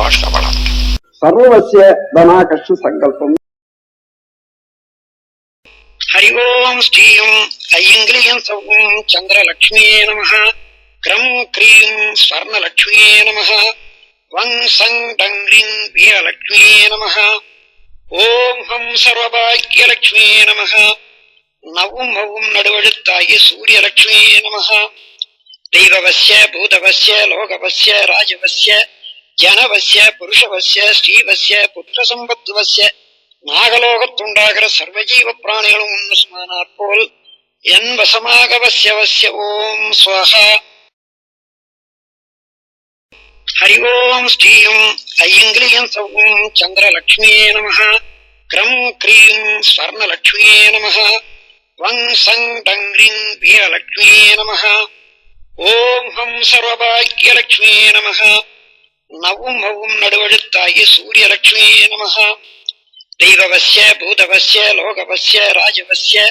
வாழ்க. सर्वस्य धनाकर्ष संकल्पम. हरि ओम श्रीयं ऐंग्रियं सौं चंद्रलक्ष्मी नमः. क्रम क्रीं स्वर्णलक्ष्मी नमः. वं सं डंग्रीं वीरलक्ष्मी नमः. ओम हम सर्वभाग्यलक्ष्मी नमः. नवं मवं नडुवळुत्ताय सूर्यलक्ष्मी नमः. दैववस्य भूतवस्य लोकवस्य राजवस्य जनवस्य पुरुषवस्य ஸ்ரீவस्य புத்திரசம்பத்துவस्य நாகலோகத்துண்டாகிற சர்வஜீவ பிராணிகளும் உன்னுஸ்மானாற் போல் என் வசமாகவசியவசிய ஓம் ஸ்வஹா. ஹரி ஓம் ஸ்ரீயம் ஐங்கிலியம் சௌம் சந்திரலக்ஷ்மியே நமः. க்ரம் க்ரீம் ஸ்வர்ணலக்ஷ்மியே நமः. வங் சங் டங்க்ரீம் வீரலக்ஷ்மியே நமः. ஓம் ஹம் சர்வபாக்யலக்ஷ்மியே நமः. நவும் மவும் நடுவழுத்தாய சூரியலக்ஷ்மியே நமः. दैववस्य भूतवस्य लोकवस्य राजवस्य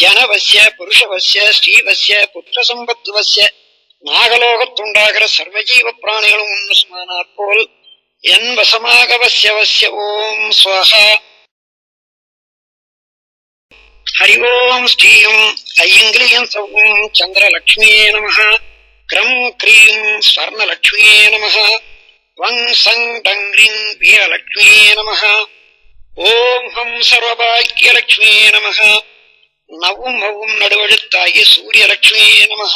जनवस्य पुरुषवस्य ஸ்ரீவस्य புத்திரசம்பத்துவस्य நாகலோகத்துண்டாகிற சர்வஜீவ பிராணிகளும் உன்னுஸ்மானாற் போல் என் வசமாகவசியவசிய ஓம் ஸ்வஹா. ஹரி ஓம் ஸ்ரீயம் ஐங்கிலியம் சௌம் சந்திரலக்ஷ்மியே நமः. க்ரம் க்ரீம் ஸ்வர்ணலக்ஷ்மியே நமः. வங் சங் டங்க்ரீம் வீரலக்ஷ்மியே நமः. ஓம் ஹம் சர்வபாக்யலக்ஷ்மியே நமः. நவும் மவும் நடுவழுத்தாய சூரியலக்ஷ்மியே நமः.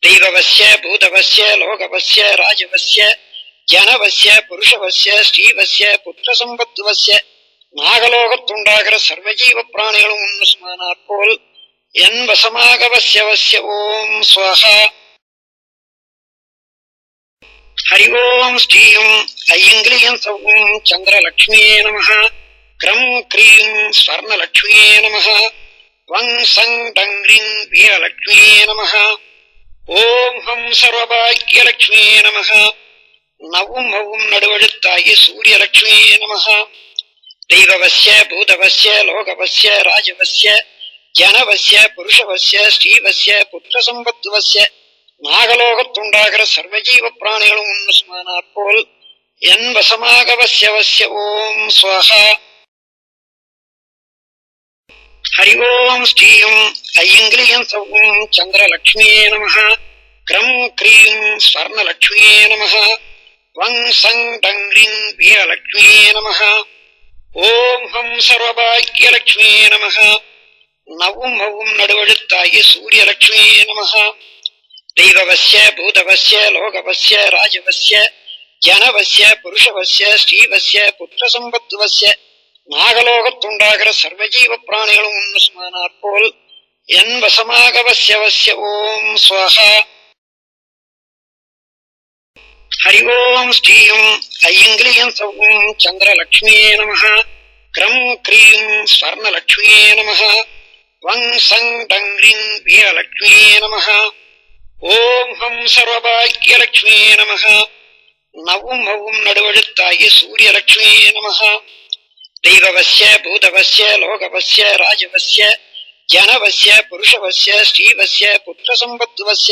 दैववस्य भूतवस्य लोकवस्य राजवस्य जनवस्य पुरुषवस्य ஸ்ரீவस्य புத்திரசம்பத்துவस्य நாகலோகத்துண்டாகிற சர்வஜீவ பிராணிகளும் உன்னுஸ்மானாற் போல் என் வசமாகவசியவசிய ஓம் ஸ்வஹா. ஹரி ஓம் ஸ்ரீயம் ஐங்கிலியம் சௌம் சந்திரலக்ஷ்மியே நமः. க்ரம் க்ரீம் ஸ்வர்ணலக்ஷ்மியே நமः. வங் சங் டங்க்ரீம் வீரலக்ஷ்மியே நமः. ஓம் ஹம் சர்வபாக்யலக்ஷ்மியே நமः. நவும் மவும் நடுவழுத்தாய சூரியலக்ஷ்மியே நமः. दैववस्य भूतवस्य लोकवस्य राजवस्य जनवस्य पुरुषवस्य ஸ்ரீவस्य புத்திரசம்பத்துவस्य நாகலோகத்துண்டாகிற சர்வஜீவ பிராணிகளும் உன்னுஸ்மானாற் போல் என் வசமாகவசியவசிய ஓம் ஸ்வஹா. ஹரி ஓம் ஸ்ரீயம் ஐங்கிலியம் சௌம் சந்திரலக்ஷ்மியே நமः. க்ரம் க்ரீம் ஸ்வர்ணலக்ஷ்மியே நமः. வங் சங் டங்க்ரீம் வீரலக்ஷ்மியே நமः. ஓம் ஹம் சர்வபாக்யலக்ஷ்மியே நமः. நவும் மவும் நடுவழுத்தாய சூரியலக்ஷ்மியே நமः. दैववस्य भूतवस्य लोकवस्य राजवस्य जनवस्य पुरुषवस्य ஸ்ரீவस्य புத்திரசம்பத்துவस्य நாகலோகத்துண்டாகிற சர்வஜீவ பிராணிகளும் உன்னுஸ்மானாற் போல் என் வசமாகவசியவசிய ஓம் ஸ்வஹா. ஹரி ஓம் ஸ்ரீயம் ஐங்கிலியம் சௌம் சந்திரலக்ஷ்மியே நமः. க்ரம் க்ரீம் ஸ்வர்ணலக்ஷ்மியே நமः. வங் சங் டங்க்ரீம் வீரலக்ஷ்மியே நமः. ஓம் ஹம் சர்வபாக்யலக்ஷ்மியே நமः. நவும் மவும் நடுவழுத்தாய சூரியலக்ஷ்மியே நமः. दैववस्य भूतवस्य लोकवस्य राजवस्य जनवस्य पुरुषवस्य ஸ்ரீவस्य புத்திரசம்பத்துவस्य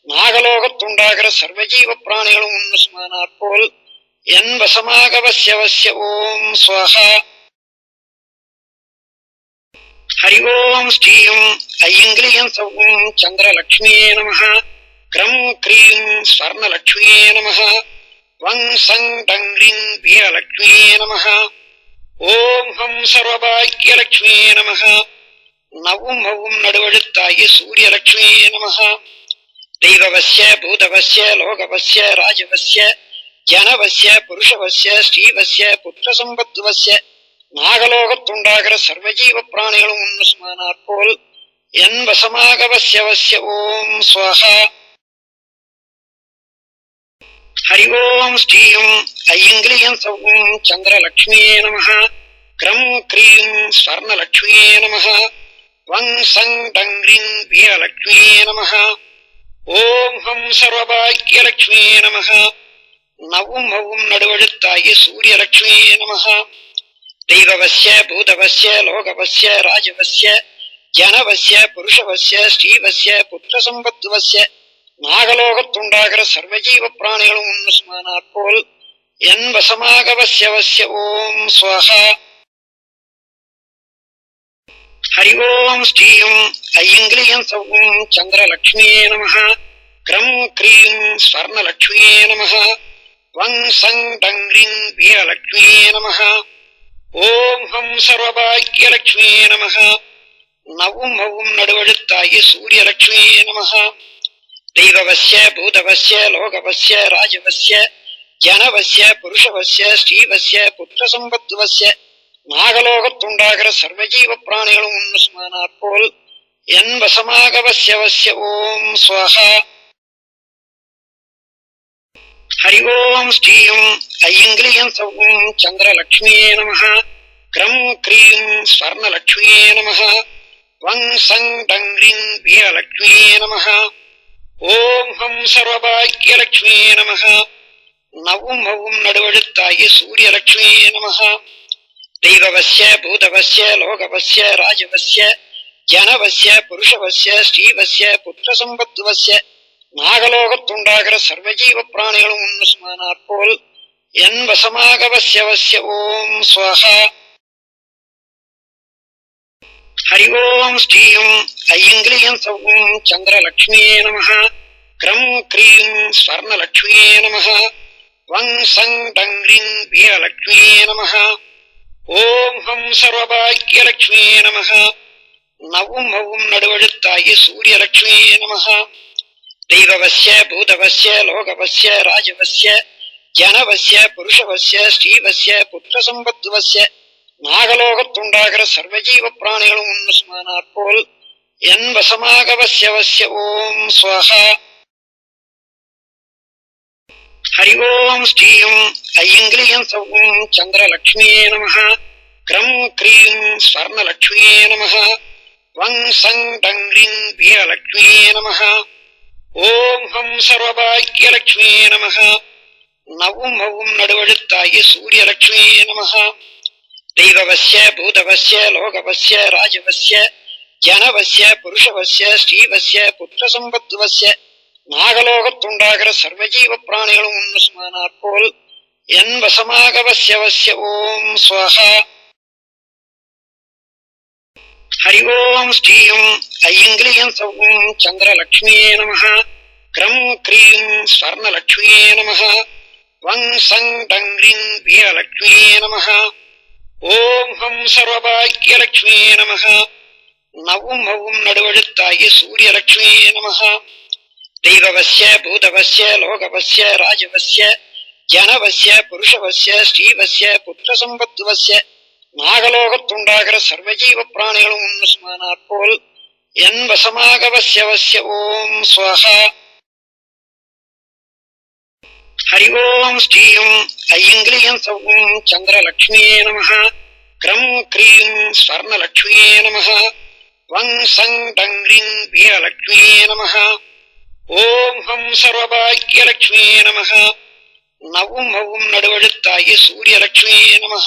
நாகலோகத்துண்டாகிற சர்வஜீவ பிராணிகளும் உன்னுஸ்மானாற் போல் என் வசமாகவசியவசிய ஓம் ஸ்வஹா. ஹரி ஓம் ஸ்ரீயம் ஐங்கிலியம் சௌம் சந்திரலக்ஷ்மியே நமः. க்ரம் க்ரீம் ஸ்வர்ணலக்ஷ்மியே நமः. வங் சங் டங்க்ரீம் வீரலக்ஷ்மியே நமः. ஓம் ஹம் சர்வபாக்யலக்ஷ்மியே நமः. நவும் மவும் நடுவழுத்தாய சூரியலக்ஷ்மியே நமः. दैववस्य भूतवस्य लोकवस्य राजवस्य जनवस्य पुरुषवस्य ஸ்ரீவस्य புத்திரசம்பத்துவस्य நாகலோகத்துண்டாகிற சர்வஜீவ பிராணிகளும் உன்னுஸ்மானாற் போல் என் வசமாகவசியவசிய ஓம் ஸ்வஹா. ஹரி ஓம் ஸ்ரீயம் ஐங்கிலியம் சௌம் சந்திரலக்ஷ்மியே நமः. க்ரம் க்ரீம் ஸ்வர்ணலக்ஷ்மியே நமः. வங் சங் டங்க்ரீம் வீரலக்ஷ்மியே நமः. ஓம் ஹம் சர்வபாக்யலக்ஷ்மியே நமः. நவும் மவும் நடுவழுத்தாய சூரியலக்ஷ்மியே நமः. दैववस्य भूतवस्य लोकवस्य राजवस्य जनवस्य पुरुषवस्य ஸ்ரீவस्य புத்திரசம்பத்துவस्य நாகலோகத்துண்டாகிற சர்வஜீவ பிராணிகளும் உன்னுஸ்மானாற் போல் என் வசமாக வஸ்ய வஸ்ய ஓம் ஸ்வஹா. ஹரி ஓம் ஸ்ரீயம் ஐயங்கிலியம் சௌம் சந்திரலக்ஷ்மியே நமஹ. க்ரம் க்ரீம் ஸ்வர்ணலக்ஷ்மியே நமஹ. வங் சங் டங்க்ரீம் வீரலக்ஷ்மியே நமஹ. ஓம் ஹம் சர்வபாக்யலக்ஷ்மியே நமஹ. நவும் மவும் நடுவழுத்தாகிய சூரியலக்ஷ்மியே நமஹ. தெய்வவஸ்ய பூதவஸ்ய லோகவஸ்ய ராஜவஸ்ய ஜனவஸ்ய புருஷவஸ்ய ஸ்ரீவஸ்ய புத்திர சம்பத்துவஸ்ய நாகலோகத்துண்டாகிற சர்வஜீவ பிராணிகளும் உன்னுஸ்மானாற் போல் என் வசமாக வஸ்ய வஸ்ய ஓம் ஸ்வஹா. ஹரி ஓம் ஸ்ரீயம் ஐயங்கிலியம் சௌம் சந்திரலக்ஷ்மியே நமஹ. க்ரம் க்ரீம் ஸ்வர்ணலக்ஷ்மியே நமஹ. வங் சங் டங்க்ரீம் வீரலக்ஷ்மியே நமஹ. ஓம் ஹம் சர்வபாக்யலக்ஷ்மியே நமஹ. நவும் மவும் நடுவழுத்தாகிய சூரியலக்ஷ்மியே நமஹ. தெய்வவஸ்ய பூதவஸ்ய லோகவஸ்ய ராஜவஸ்ய ஜனவஸ்ய புருஷவஸ்ய ஸ்ரீவஸ்ய புத்திர சம்பத்துவஸ்ய நாகலோகத்துண்டாகிற சர்வஜீவ பிராணிகளும் உன்னுஸ்மானாற் போல் என் வசமாக வஸ்ய வஸ்ய ஓம் ஸ்வஹா. ஹரி ஓம் ஸ்ரீயம் ஐயங்கிலியம் சௌம் சந்திரலக்ஷ்மியே நமஹ. க்ரம் க்ரீம் ஸ்வர்ணலக்ஷ்மியே நமஹ. வங் சங் டங்க்ரீம் வீரலக்ஷ்மியே நமஹ. ஓம் ஹம் சர்வபாக்யலக்ஷ்மியே நமஹ. நவும் மவும் நடுவழுத்தாகிய சூரியலக்ஷ்மியே நமஹ. தெய்வவஸ்ய பூதவஸ்ய லோகவஸ்ய ராஜவஸ்ய ஜனவஸ்ய புருஷவஸ்ய ஸ்ரீவஸ்ய புத்திர சம்பத்துவஸ்ய நாகலோகத்துண்டாகிற சர்வஜீவ பிராணிகளும் உன்னுஸ்மானாற் போல் என் வசமாக வஸ்ய வஸ்ய ஓம் ஸ்வஹா. ஹரி ஓம் ஸ்ரீயம் ஐயங்கிலியம் சௌம் சந்திரலக்ஷ்மியே நமஹ. க்ரம் க்ரீம் ஸ்வர்ணலக்ஷ்மியே நமஹ. வங் சங் டங்க்ரீம் வீரலக்ஷ்மியே நமஹ. ஓம் ஹம் சர்வபாக்யலக்ஷ்மியே நமஹ. நவும் மவும் நடுவழுத்தாகிய சூரியலக்ஷ்மியே நமஹ. தெய்வவஸ்ய பூதவஸ்ய லோகவஸ்ய ராஜவஸ்ய ஜனவஸ்ய புருஷவஸ்ய ஸ்ரீவஸ்ய புத்திர சம்பத்துவஸ்ய நாகலோகத்துண்டாகிற சர்வஜீவ பிராணிகளும் உன்னுஸ்மானாற் போல் என் வசமாக வஸ்ய வஸ்ய ஓம் ஸ்வஹா. ஹரி ஓம் ஸ்ரீயம் ஐயங்கிலியம் சௌம் சந்திரலக்ஷ்மியே நமஹ. க்ரம் க்ரீம் ஸ்வர்ணலக்ஷ்மியே நமஹ. வங் சங் டங்க்ரீம் வீரலக்ஷ்மியே நமஹ. ஓம் ஹம் சர்வபாக்யலக்ஷ்மியே நமஹ. நவும் மவும் நடுவழுத்தாகிய சூரியலக்ஷ்மியே நமஹ. தெய்வவஸ்ய பூதவஸ்ய லோகவஸ்ய ராஜவஸ்ய ஜனவஸ்ய புருஷவஸ்ய ஸ்ரீவஸ்ய புத்திர சம்பத்துவஸ்ய நாகலோகத்துண்டாகிற சர்வஜீவ பிராணிகளும் உன்னுஸ்மானாற் போல் என் வசமாக வஸ்ய வஸ்ய ஓம் ஸ்வஹா. ஹரி ஓம் ஸ்ரீயம் ஐயங்கிலியம் சௌம் சந்திரலக்ஷ்மியே நமஹ. க்ரம் க்ரீம் ஸ்வர்ணலக்ஷ்மியே நமஹ. வங் சங் டங்க்ரீம் வீரலக்ஷ்மியே நமஹ. ஓம் ஹம் சர்வபாக்யலக்ஷ்மியே நமஹ. நவும் மவும் நடுவழுத்தாகிய சூரியலக்ஷ்மியே நமஹ.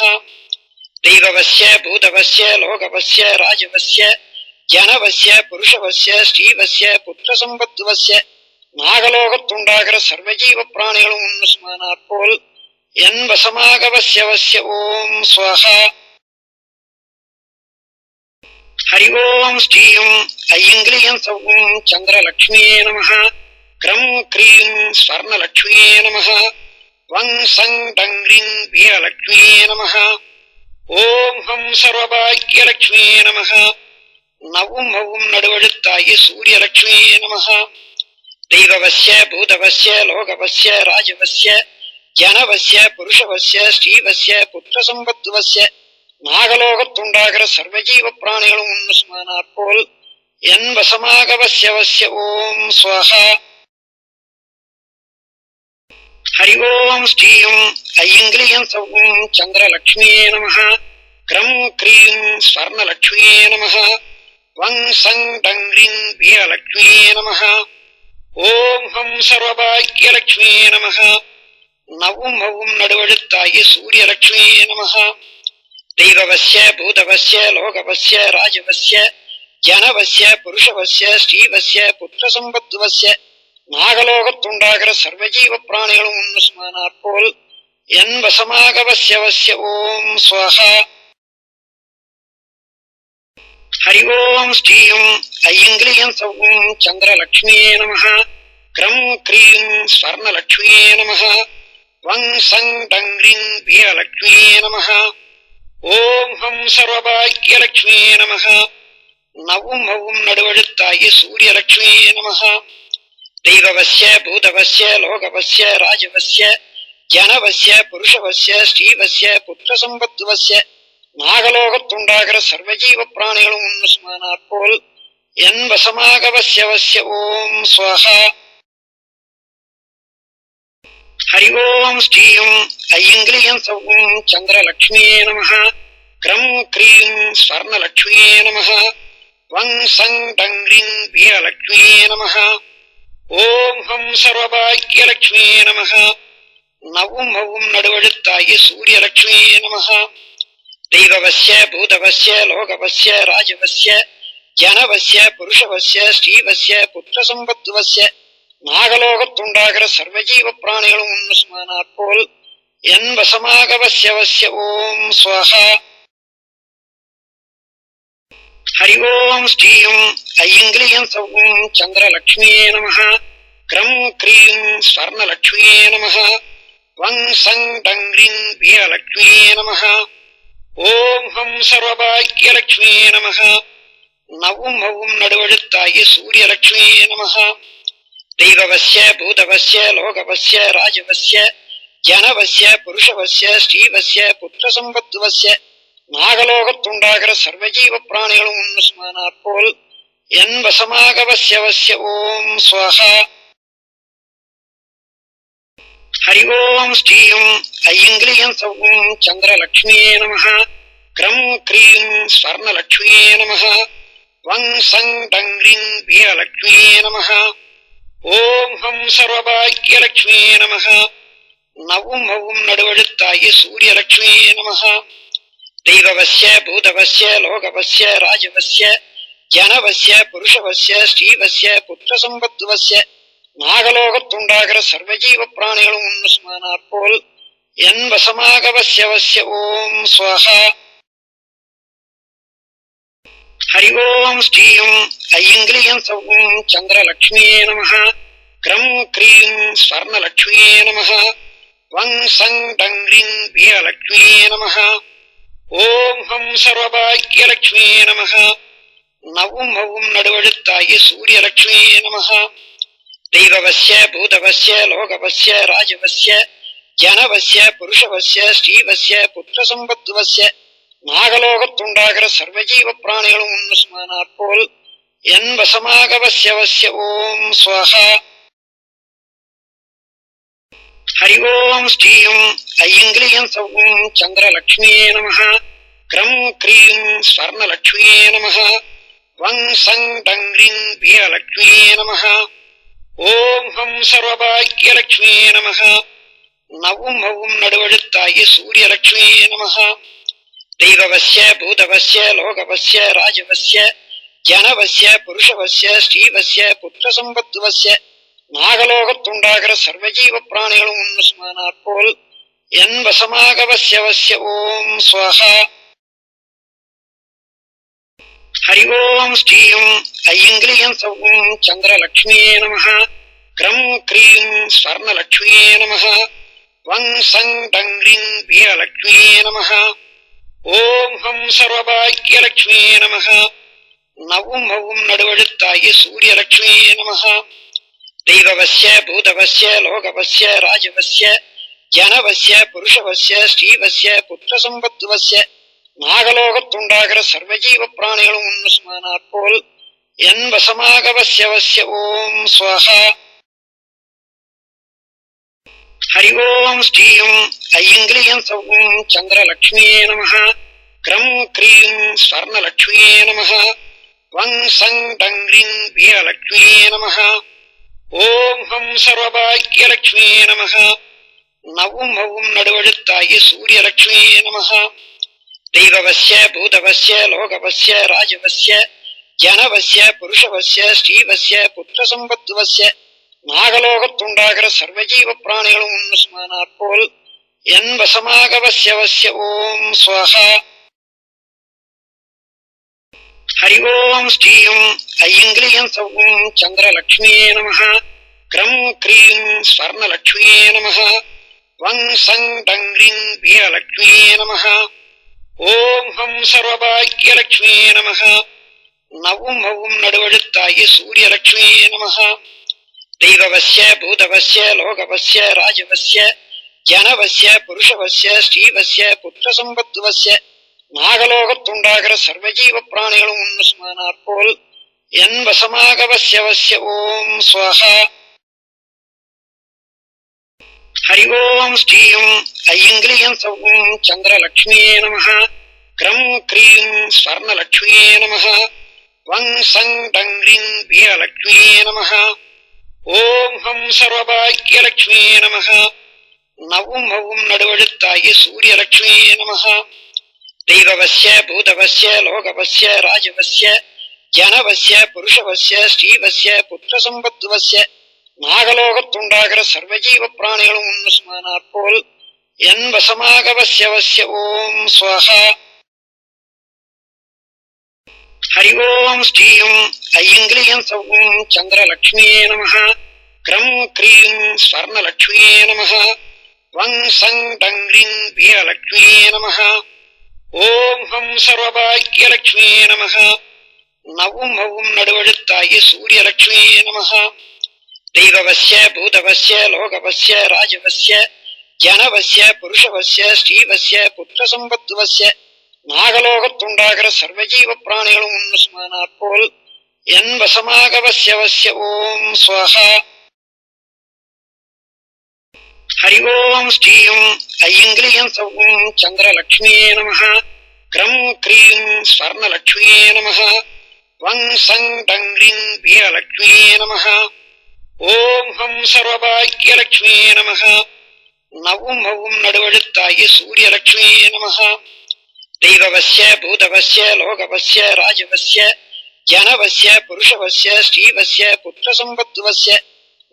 தெய்வவஸ்ய பூதவஸ்ய லோகவஸ்ய ராஜவஸ்ய ஜனவஸ்ய புருஷவஸ்ய ஸ்ரீவஸ்ய புத்திர சம்பத்துவஸ்ய நாகலோகத்துண்டாகிற சர்வஜீவ பிராணிகளும் உன்னுஸ்மானாற் போல் என் வசமாக வஸ்ய வஸ்ய ஓம் ஸ்வஹா. ஹரி ஓம் ஸ்ரீயம் ஐயங்கிலியம் சௌம் சந்திரலக்ஷ்மியே நமஹ. க்ரம் க்ரீம் ஸ்வர்ணலக்ஷ்மியே நமஹ. வங் சங் டங்க்ரீம் வீரலக்ஷ்மியே நமஹ. ஓம் ஹம் சர்வபாக்யலக்ஷ்மியே நமஹ. நவும் மவும் நடுவழுத்தாகிய சூரியலக்ஷ்மியே நமஹ. தெய்வவஸ்ய பூதவஸ்ய லோகவஸ்ய ராஜவஸ்ய ஜனவஸ்ய புருஷவஸ்ய ஸ்ரீவஸ்ய புத்திர சம்பத்துவஸ்ய நாகலோகத்துண்டாகிற சர்வஜீவ பிராணிகளும் உன்னுஸ்மானாற் போல் என் வசமாக வஸ்ய வஸ்ய ஓம் ஸ்வஹா. ஹரி ஓம் ஸ்ரீயம் ஐயங்கிலியம் சௌம் சந்திரலக்ஷ்மியே நமஹ. க்ரம் க்ரீம் ஸ்வர்ணலக்ஷ்மியே நமஹ. வங் சங் டங்க்ரீம் வீரலக்ஷ்மியே நமஹ. ஓம் ஹம் சர்வபாக்யலக்ஷ்மியே நமஹ. நவும் மவும் நடுவழுத்தாகிய சூரியலக்ஷ்மியே நமஹ. தெய்வவஸ்ய பூதவஸ்ய லோகவஸ்ய ராஜவஸ்ய ஜனவஸ்ய புருஷவஸ்ய ஸ்ரீவஸ்ய புத்திர சம்பத்துவஸ்ய நாகலோகத்துண்டாகிற சர்வஜீவ பிராணிகளும் உன்னுஸ்மானாற் போல் என் வசமாக வஸ்ய வஸ்ய ஓம் ஸ்வஹா. ஹரி ஓம் ஸ்ரீயும் ஐங்கிலியம் சௌம் சந்திரலக்ஷ்மியே நமஹ. க்ரம் க்ரீம் ஸ்வர்ணலக்ஷ்மியே நமஹ. வங் சங் டங்க்ரிங் வீரலக்ஷ்மியே நமஹ. ஓம் ஹம் சர்வபாக்யலக்ஷ்மியே நமஹ. நவும் ஹவும் நடுவழுத்தாகி சூரியலக்ஷ்மியே நமஹ. தெய்வவஸ்ய பூதவஸ்ய லோகவஸ்ய ராஜவஸ்ய ஜனவஸ்ய புருஷவஸ்ய ஸ்ரீவஸ்ய புத்திரசம்பத்துவஸ்ய நாகலோகத்துண்டாகிற சர்வஜீவ பிராணிகளும் ஒன்று சுமானாற் போல் என் வசமாக வஸ்ய வஸ்ய ஓம் ஸ்வஹா. ஹரி ஓம் ஸ்ரீயும் ஐங்கிலியம் சௌம் சந்திரலக்ஷ்மியே நமஹ. க்ரம் க்ரீம் ஸ்வர்ணலக்ஷ்மியே நமஹ. வங் சங் டங்க்ரிங் வீரலக்ஷ்மியே நமஹ. ஓம் ஹம் சர்வபாக்யலக்ஷ்மியே நமஹ. நவும் ஹவும் நடுவழுத்தாகி சூரியலக்ஷ்மியே நமஹ. தெய்வவஸ்ய பூதவஸ்ய லோகவஸ்ய ராஜவஸ்ய ஜனவஸ்ய புருஷவஸ்ய ஸ்ரீவஸ்ய புத்திரசம்பத்துவஸ்ய நாகலோகத்துண்டாகிற சர்வஜீவ பிராணிகளும் ஒன்று சுமானாற் போல் என் வசமாக வஸ்ய வஸ்ய ஓம் ஸ்வஹா. ஹரி ஓம் ஸ்ரீயும் ஐங்கிலியம் சௌம் சந்திரலக்ஷ்மியே நமஹ. க்ரம் க்ரீம் ஸ்வர்ணலக்ஷ்மியே நமஹ. வங் சங் டங்க்ரிங் வீரலக்ஷ்மியே நமஹ. ஓம் ஹம் சர்வபாக்யலக்ஷ்மியே நமஹ. நவும் ஹவும் நடுவழுத்தாகி சூரியலக்ஷ்மியே நமஹ. தெய்வவஸ்ய பூதவஸ்ய லோகவஸ்ய ராஜவஸ்ய ஜனவஸ்ய புருஷவஸ்ய ஸ்ரீவஸ்ய புத்திரசம்பத்துவஸ்ய நாகலோகத்துண்டாகிற சர்வஜீவ பிராணிகளும் ஒன்று சுமானாற் போல் என் வசமாக வஸ்ய வஸ்ய ஓம் ஸ்வஹா. ஹரி ஓம் ஸ்ரீயும் ஐங்கிலியம் சௌம் சந்திரலக்ஷ்மியே நமஹ. க்ரம் க்ரீம் ஸ்வர்ணலக்ஷ்மியே நமஹ. வங் சங் டங்க்ரிங் வீரலக்ஷ்மியே நமஹ. ஓம் ஹம் சர்வபாக்யலக்ஷ்மியே நமஹ. நவும் ஹவும் நடுவழுத்தாகி சூரியலக்ஷ்மியே நமஹ. தெய்வவஸ்ய பூதவஸ்ய லோகவஸ்ய ராஜவஸ்ய ஜனவஸ்ய புருஷவஸ்ய ஸ்ரீவஸ்ய புத்திரசம்பத்துவஸ்ய நாகலோகத்துண்டாகிற சர்வஜீவ பிராணிகளும் ஒன்று சுமானாற் போல் என் வசமாக வஸ்ய வஸ்ய ஓம் ஸ்வஹா. ஹரி ஓம் ஸ்ரீயும் ஐங்கிலியம் சௌம் சந்திரலக்ஷ்மியே நமஹ. க்ரம் க்ரீம் ஸ்வர்ணலக்ஷ்மியே நமஹ. வங் சங் டங்க்ரிங் வீரலக்ஷ்மியே நமஹ. ஓம் ஹம் சர்வபாக்யலக்ஷ்மியே நமஹ. நவும் ஹவும் நடுவழுத்தாகி சூரியலக்ஷ்மியே நமஹ. தெய்வவஸ்ய பூதவஸ்ய லோகவஸ்ய ராஜவஸ்ய ஜனவஸ்ய புருஷவஸ்ய ஸ்ரீவஸ்ய புத்திரசம்பத்துவஸ்ய நாகலோகத்துண்டாகிற சர்வஜீவ பிராணிகளும் ஒன்று சுமானாற் போல் என் வசமாக வஸ்ய வஸ்ய ஓம் ஸ்வஹா. ஹரி ஓம் ஸ்ரீயும் ஐங்கிலியம் சௌம் சந்திரலக்ஷ்மியே நமஹ. க்ரம் க்ரீம் ஸ்வர்ணலக்ஷ்மியே நமஹ. வங் சங் டங்க்ரிங் வீரலக்ஷ்மியே நமஹ. ஓம் ஹம் சர்வபாக்யலக்ஷ்மியே நமஹ. நவும் ஹவும் நடுவழுத்தாகி சூரியலக்ஷ்மியே நமஹ. தெய்வவஸ்ய பூதவஸ்ய லோகவஸ்ய ராஜவஸ்ய ஜனவஸ்ய புருஷவஸ்ய ஸ்ரீவஸ்ய புத்திரசம்பத்துவஸ்ய நாகலோகத்துண்டாகிற சர்வஜீவ பிராணிகளும் ஒன்று சுமானாற் போல் என் வசமாக வஸ்ய வஸ்ய ஓம் ஸ்வஹா. ஹரி ஓம் ஸ்ரீயும் ஐங்கிலியம் சௌம் சந்திரலக்ஷ்மியே நமஹ. க்ரம் க்ரீம் ஸ்வர்ணலக்ஷ்மியே நமஹ. வங் சங் டங்க்ரிங் வீரலக்ஷ்மியே நமஹ. ஓம் ஹம் சர்வபாக்யலக்ஷ்மியே நமஹ. நவும் ஹவும் நடுவழுத்தாகி சூரியலக்ஷ்மியே நமஹ. தெய்வவஸ்ய பூதவஸ்ய லோகவஸ்ய ராஜவஸ்ய ஜனவஸ்ய புருஷவஸ்ய ஸ்ரீவஸ்ய புத்திரசம்பத்துவஸ்ய நாகலோகத்துண்டாகிற சர்வஜீவ பிராணிகளும் ஒன்று சுமானாற் போல் என் வசமாக வஸ்ய வஸ்ய ஓம் ஸ்வஹா. ஹரி ஓம் ஸ்ரீயும் ஐங்கிலியம் சௌம் சந்திரலக்ஷ்மியே நமஹ. க்ரம் க்ரீம் ஸ்வர்ணலக்ஷ்மியே நமஹ. வங் சங் டங்க்ரிங் வீரலக்ஷ்மியே நமஹ. ஓம் ஹம் சர்வபாக்யலக்ஷ்மியே நமஹ. நவும் ஹவும் நடுவழுத்தாகி சூரியலக்ஷ்மியே நமஹ. தெய்வவஸ்ய பூதவஸ்ய லோகவஸ்ய ராஜவஸ்ய ஜனவஸ்ய புருஷவஸ்ய ஸ்ரீவஸ்ய புத்திரசம்பத்துவஸ்ய நாகலோகத்துண்டாகிற சர்வஜீவ பிராணிகளும் ஒன்று சுமானாற் போல் என் வசமாக வஸ்ய வஸ்ய ஓம் ஸ்வஹா. ஹரி ஓம் ஸ்ரீயம் ஐயங்கிரியம் சௌம் சந்திரலக்ஷ்மியே நமः. க்ரம் க்ரீம் ஸ்வர்ணலக்ஷ்மியே நமः. வங் சங் டங்க்ரீம் வீரலக்ஷ்மியே நமः. ஓம் ஹம் சர்வபாக்யலக்ஷ்மியே நமः. நவும் ஹவும் நடுவழுத்தாய சூரியலக்ஷ்மியே நமः. தெய்வவஸ்ய பூதவஸ்ய லோகவஸ்ய ராஜவஸ்ய ஜனவஸ்ய புருஷவஸ்ய ஸ்ரீவஸ்ய புத்திரசம்பத்துவஸ்ய நாகலோகத்துண்டாகிற சர்வஜீவ பிராணிகளும் உன்னுமானாற் போல் என் வசமாக வஸ்ய வஸ்ய ஓம் ஸ்வஹா. ஹரி ஓம் ஸ்ரீயம் ஐயங்கிரியம் சௌம் சந்திரலக்ஷ்மியே நமः. க்ரம் க்ரீம் ஸ்வர்ணலக்ஷ்மியே நமः. வங் சங் டங்க்ரீம் வீரலக்ஷ்மியே நமः. ஓம் ஹம் சர்வபாக்யலக்ஷ்மியே நமः. நவும் ஹவும் நடுவழுத்தாய சூரியலக்ஷ்மியே நமः. தெய்வவஸ்ய பூதவஸ்ய லோகவஸ்ய ராஜவஸ்ய ஜனவஸ்ய புருஷவஸ்ய ஸ்ரீவஸ்ய புத்திரசம்பத்துவஸ்ய நாகலோகத்துண்டாகிற சர்வஜீவ பிராணிகளும் உன்னுமானாற் போல் என் வசமாக வஸ்ய வஸ்ய ஓம் ஸ்வஹா. ஹரி ஓம் ஸ்ரீயம் ஐயங்கிரியம் சௌம் சந்திரலக்ஷ்மியே நமः. க்ரம் க்ரீம் ஸ்வர்ணலக்ஷ்மியே நமः. வங் சங் டங்க்ரீம் வீரலக்ஷ்மியே நமः. ஓம் ஹம் சர்வபாக்யலக்ஷ்மியே நமः. நவும் ஹவும் நடுவழுத்தாய சூரியலக்ஷ்மியே நமः. தெய்வவஸ்ய பூதவஸ்ய லோகவஸ்ய ராஜவஸ்ய ஜனவஸ்ய புருஷவஸ்ய ஸ்ரீவஸ்ய புத்திரசம்பத்துவஸ்ய நாகலோகத்துண்டாகிற சர்வஜீவ பிராணிகளும் உன்னுமானாற் போல் என் வசமாக வஸ்ய வஸ்ய ஓம் ஸ்வஹா. ஹரி ஓம் ஸ்ரீயம் ஐயங்கிரியம் சௌம் சந்திரலக்ஷ்மியே நமः. க்ரம் க்ரீம் ஸ்வர்ணலக்ஷ்மியே நமः. வங் சங் டங்க்ரீம் வீரலக்ஷ்மியே நமः. ஓம் ஹம் சர்வபாக்யலக்ஷ்மியே நமः. நவும் ஹவும் நடுவழுத்தாய சூரியலக்ஷ்மியே நமः. தெய்வவஸ்ய பூதவஸ்ய லோகவஸ்ய ராஜவஸ்ய ஜனவஸ்ய புருஷவஸ்ய ஸ்ரீவஸ்ய புத்திரசம்பத்துவஸ்ய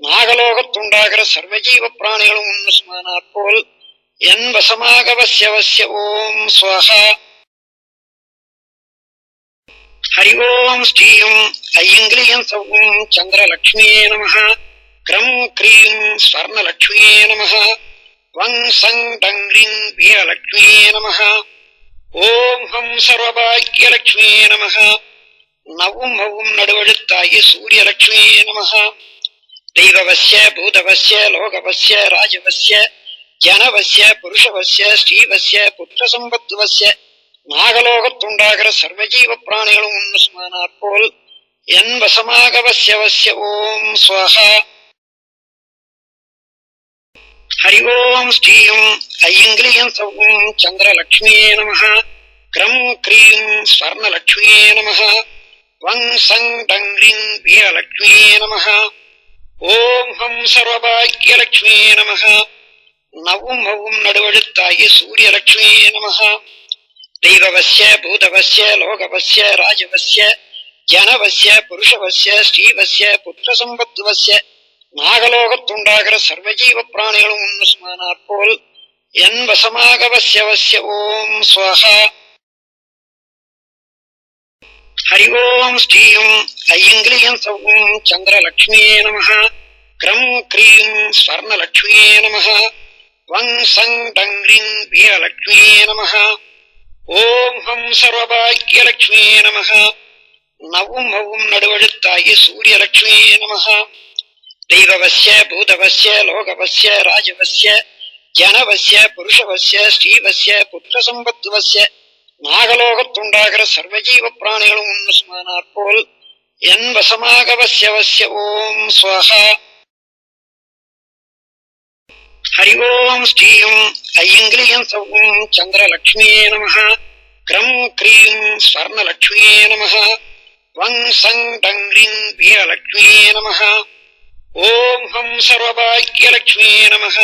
நாகலோகத்துண்டாகிற சர்வஜீவ பிராணிகளும் உன்னுமானாற் போல் என் வசமாக வஸ்ய வஸ்ய ஓம் ஸ்வஹா. ஹரி ஓம் ஸ்ரீயம் ஐயங்கிரியம் சௌம் சந்திரலக்ஷ்மியே நமः. க்ரம் க்ரீம் ஸ்வர்ணலக்ஷ்மியே நமः. வங் சங் டங்க்ரீம் வீரலக்ஷ்மியே நமः. ஓம் ஹம் சர்வபாக்யலக்ஷ்மியே நமः. நவும் ஹவும் நடுவழுத்தாய சூரியலக்ஷ்மியே நமः. தெய்வவஸ்ய பூதவஸ்ய லோகவஸ்ய ராஜவஸ்ய ஜனவஸ்ய புருஷவஸ்ய ஸ்ரீவஸ்ய புத்திரசம்பத்துவஸ்ய நாகலோகத்துண்டாகிற சர்வஜீவ பிராணிகளும் உன்னுமானாற் போல் என் வசமாக வஸ்ய வஸ்ய ஓம் ஸ்வஹா. ஹரி ஓம் ஸ்ரீயம் ஐயங்கிரியம் சௌம் சந்திரலக்ஷ்மியே நமः. க்ரம் க்ரீம் ஸ்வர்ணலக்ஷ்மியே நமः. வங் சங் டங்க்ரீம் வீரலக்ஷ்மியே நமः. ஓம் ஹம் சர்வபாக்யலக்ஷ்மியே நமः. நவும் ஹவும் நடுவழுத்தாய சூரியலக்ஷ்மியே நமः. தெய்வவஸ்ய பூதவஸ்ய லோகவஸ்ய ராஜவஸ்ய ஜனவஸ்ய புருஷவஸ்ய ஸ்ரீவஸ்ய புத்திரசம்பத்துவஸ்ய நாகலோகத்துண்டாகிற சர்வஜீவ பிராணிகளும் உன்னுமானாற் போல் என் வசமாக வஸ்ய வஸ்ய ஓம் ஸ்வஹா. ஹரி ஓம் ஸ்ரீயம் ஐயங்கிரியம் சௌம் சந்திரலக்ஷ்மியே நமः. க்ரம் க்ரீம் ஸ்வர்ணலக்ஷ்மியே நமः. வங் சங் டங்க்ரீம் வீரலக்ஷ்மியே நமः. ஓம் ஹம் சர்வபாக்யலக்ஷ்மியே நமः. நவும் ஹவும் நடுவழுத்தாய சூரியலக்ஷ்மியே நமः. தெய்வவஸ்ய பூதவஸ்ய லோகவஸ்ய ராஜவஸ்ய ஜனவஸ்ய புருஷவஸ்ய ஸ்ரீவஸ்ய புத்திரசம்பத்துவஸ்ய நாகலோகத்துண்டாகிற சர்வஜீவ பிராணிகளும் உன்னுமானாற் போல் என் வசமாக வஸ்ய வஸ்ய ஓம் ஸ்வஹா. ஹரி ஓம் ஸ்ரீயம் ஐயங்கிரியம் சௌம் சந்திரலக்ஷ்மியே நமः. க்ரம் க்ரீம் ஸ்வர்ணலக்ஷ்மியே நமः. வங் சங் டங்க்ரீம் வீரலக்ஷ்மியே நமः. ஓம் ஹம் சர்வபாக்யலக்ஷ்மியே நமः.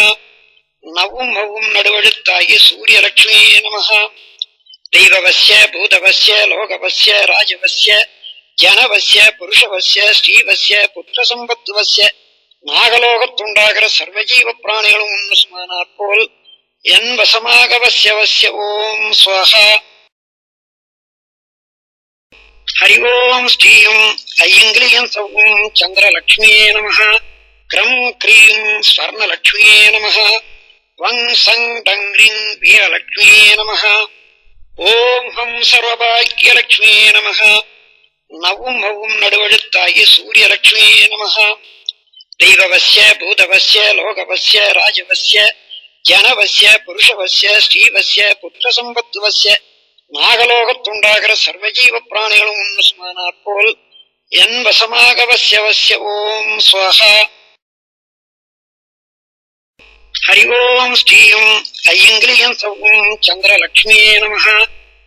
நவும் ஹவும் நடுவழுத்தாய சூரியலக்ஷ்மியே நமः. தெய்வவஸ்ய பூதவஸ்ய லோகவஸ்ய ராஜவஸ்ய ஜனவஸ்ய புருஷவஸ்ய ஸ்ரீவஸ்ய புத்திரசம்பத்துவஸ்ய நாகலோகத்துண்டாகிற சர்வஜீவ பிராணிகளும் உன்னுமானாற் போல் என் வசமாக வஸ்ய வஸ்ய ஓம் ஸ்வஹா. ஹரி ஓம் ஸ்ரீயும் ஐங்கிலியம் சௌம் சந்திரலக்ஷ்மியே நம. க்ரம் க்ரீம் ஸ்வர்ணலக்ஷ்மியே நம. வங் சங் டங்க்ரீம் வீரலக்ஷ்மியே நம. ஓம் ஹம் சர்வபாக்யலக்ஷ்மியே நம. நவும் ஹவும் நடுவெழுத்தாகி சூரியலக்ஷ்மியே நம. தெய்வவஸ்ய பூதவஸ்ய லோகவஸ்ய ராஜவஸ்ய ஜனவஸ்ய புருஷவஸ்ய ஸ்ரீவஸ்ய புத்திரசம்பத்துவஸ்ய நாகலோகத்துண்டாகிற சர்வஜீவ பிராணிகளும் உன்னுஸ்மானாற் போல் என் வசமாக வஸ்ய வஸ்ய ஓம் ஸ்வஹா. ஹரி ஓம் ஸ்ரீயும் ஐங்கிலியம் சௌம் சந்திரலக்ஷ்மியே நம.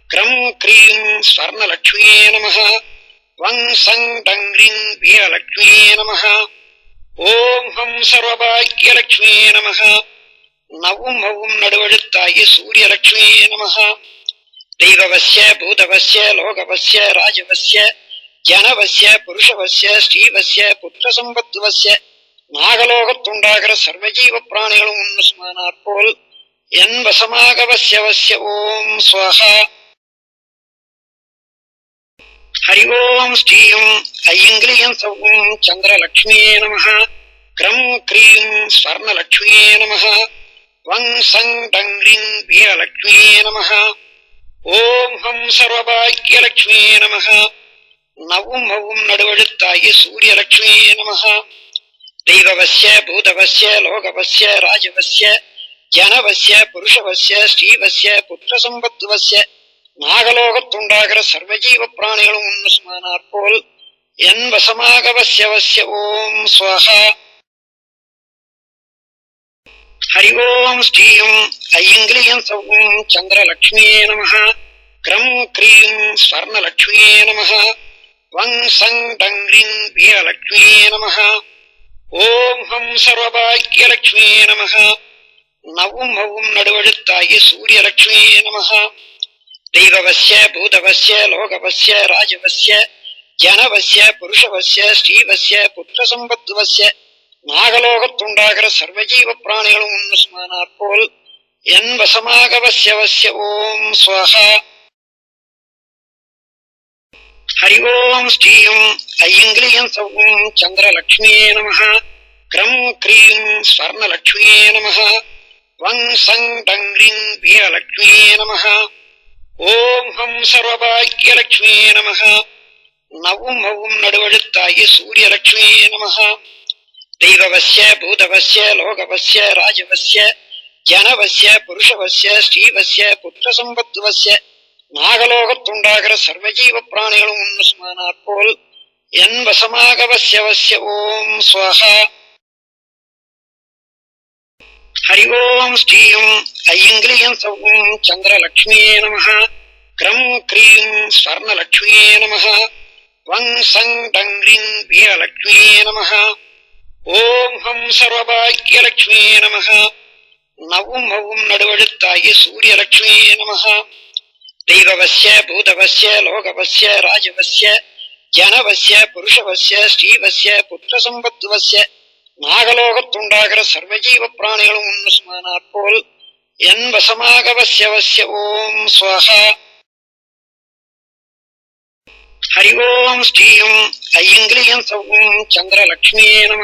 க்ரம் க்ரீம் ஸ்வர்ணலக்ஷ்மியே நம. வங் சங் டங்க்ரீம் வீரலக்ஷ்மியே நம. ஓம் ஹம் சர்வபாக்யலக்ஷ்மியே நம. நவும் ஹவும் நடுவெழுத்தாகி சூரியலக்ஷ்மியே நம. தெய்வவஸ்ய பூதவஸ்ய லோகவஸ்ய ராஜவஸ்ய ஜனவஸ்ய புருஷவஸ்ய ஸ்ரீவஸ்ய புத்திரசம்பத்துவஸ்ய நாகலோகத்துண்டாகிற சர்வஜீவ பிராணிகளும் உன்னுஸ்மானாற் போல் என் வசமாக வஸ்ய வஸ்ய ஓம் ஸ்வஹா. ஹரி ஓம் ஸ்ரீயும் ஐங்கிலியம் சௌம் சந்திரலக்ஷ்மியே நம. க்ரம் க்ரீம் ஸ்வர்ணலக்ஷ்மியே நம. வங் சங் டங்க்ரீம் வீரலக்ஷ்மியே நம. ஓம் ஹம் சர்வபாக்யலக்ஷ்மியே நம. நவும் ஹவும் நடுவெழுத்தாகி சூரியலக்ஷ்மியே நம. தெய்வவஸ்ய பூதவஸ்ய லோகவஸ்ய ராஜவஸ்ய ஜனவஸ்ய புருஷவஸ்ய ஸ்ரீவஸ்ய புத்திரசம்பத்துவஸ்ய நாகலோகத்துண்டாகிற சர்வஜீவ பிராணிகளும் உன்னுஸ்மானாற் போல் என் வசமாக வஸ்ய வஸ்ய ஓம் ஸ்வஹா. ஹரி ஓம் ஸ்ரீயும் ஐங்கிலியம் சௌம் சந்திரலக்ஷ்மியே நம. க்ரம் க்ரீம் ஸ்வர்ணலக்ஷ்மியே நம. வங் சங் டங்க்ரீம் வீரலக்ஷ்மியே நம. ஓம் ஹம் சர்வபாக்யலக்ஷ்மியே நம. நவும் ஹவும் நடுவெழுத்தாகி சூரியலக்ஷ்மியே நம. தெய்வவஸ்ய பூதவஸ்ய லோகவஸ்ய ராஜவஸ்ய ஜனவஸ்ய புருஷவஸ்ய ஸ்ரீவஸ்ய புத்திரசம்பத்துவஸ்ய நாகலோகத்துண்டாகிற சர்வஜீவ பிராணிகளும் உன்னுஸ்மானாற் போல் என் வசமாக வஸ்ய வஸ்ய ஓம் ஸ்வஹா. ஹரி ஓம் ஸ்ரீயும் ஐங்கிலியம் சௌம் சந்திரலக்ஷ்மியே நம. க்ரம் க்ரீம் ஸ்வர்ணலக்ஷ்மியே நம. வங் சங் டங்க்ரீம் வீரலக்ஷ்மியே நம. ஓம் ஹம் சர்வபாக்யலக்ஷ்மியே நம. நவும் ஹவும் நடுவெழுத்தாகி சூரியலக்ஷ்மியே நம. தெய்வவஸ்ய பூதவஸ்ய லோகவஸ்ய ராஜவஸ்ய ஜனவஸ்ய புருஷவஸ்ய ஸ்ரீவஸ்ய புத்திரசம்பத்துவஸ்ய நாகலோகத்துண்டாகிற சர்வஜீவ பிராணிகளும் உன்னுஸ்மானாற் போல் என் வசமாக வஸ்ய வஸ்ய ஓம் ஸ்வஹா. ஹரி ஓம் ஸ்ரீயும் ஐங்கிலியம் சௌம் சந்திரலக்ஷ்மியே நம. க்ரம் க்ரீம் ஸ்வர்ணலக்ஷ்மியே நம. வங் சங் டங்க்ரீம் வீரலக்ஷ்மியே நம. ஓம் ஹம் சர்வபாக்யலக்ஷ்மியே நம. நவும் ஹவும் நடுவெழுத்தாகி சூரியலக்ஷ்மியே நம. தெய்வவஸ்ய பூதவஸ்ய லோகவஸ்ய ராஜவஸ்ய ஜனவஸ்ய புருஷவஸ்ய ஸ்ரீவஸ்ய புத்திரசம்பத்துவஸ்ய நாகலோகத்துண்டாகிற சர்வஜீவ பிராணிகளும் உன்னுஸ்மானாற் போல் என் வசமாக வஸ்ய வஸ்ய ஓம் ஸ்வஹா. ஹரி ஓம் ஸ்ரீயும் ஐங்கிலியம் சௌம் சந்திரலக்ஷ்மியே நம.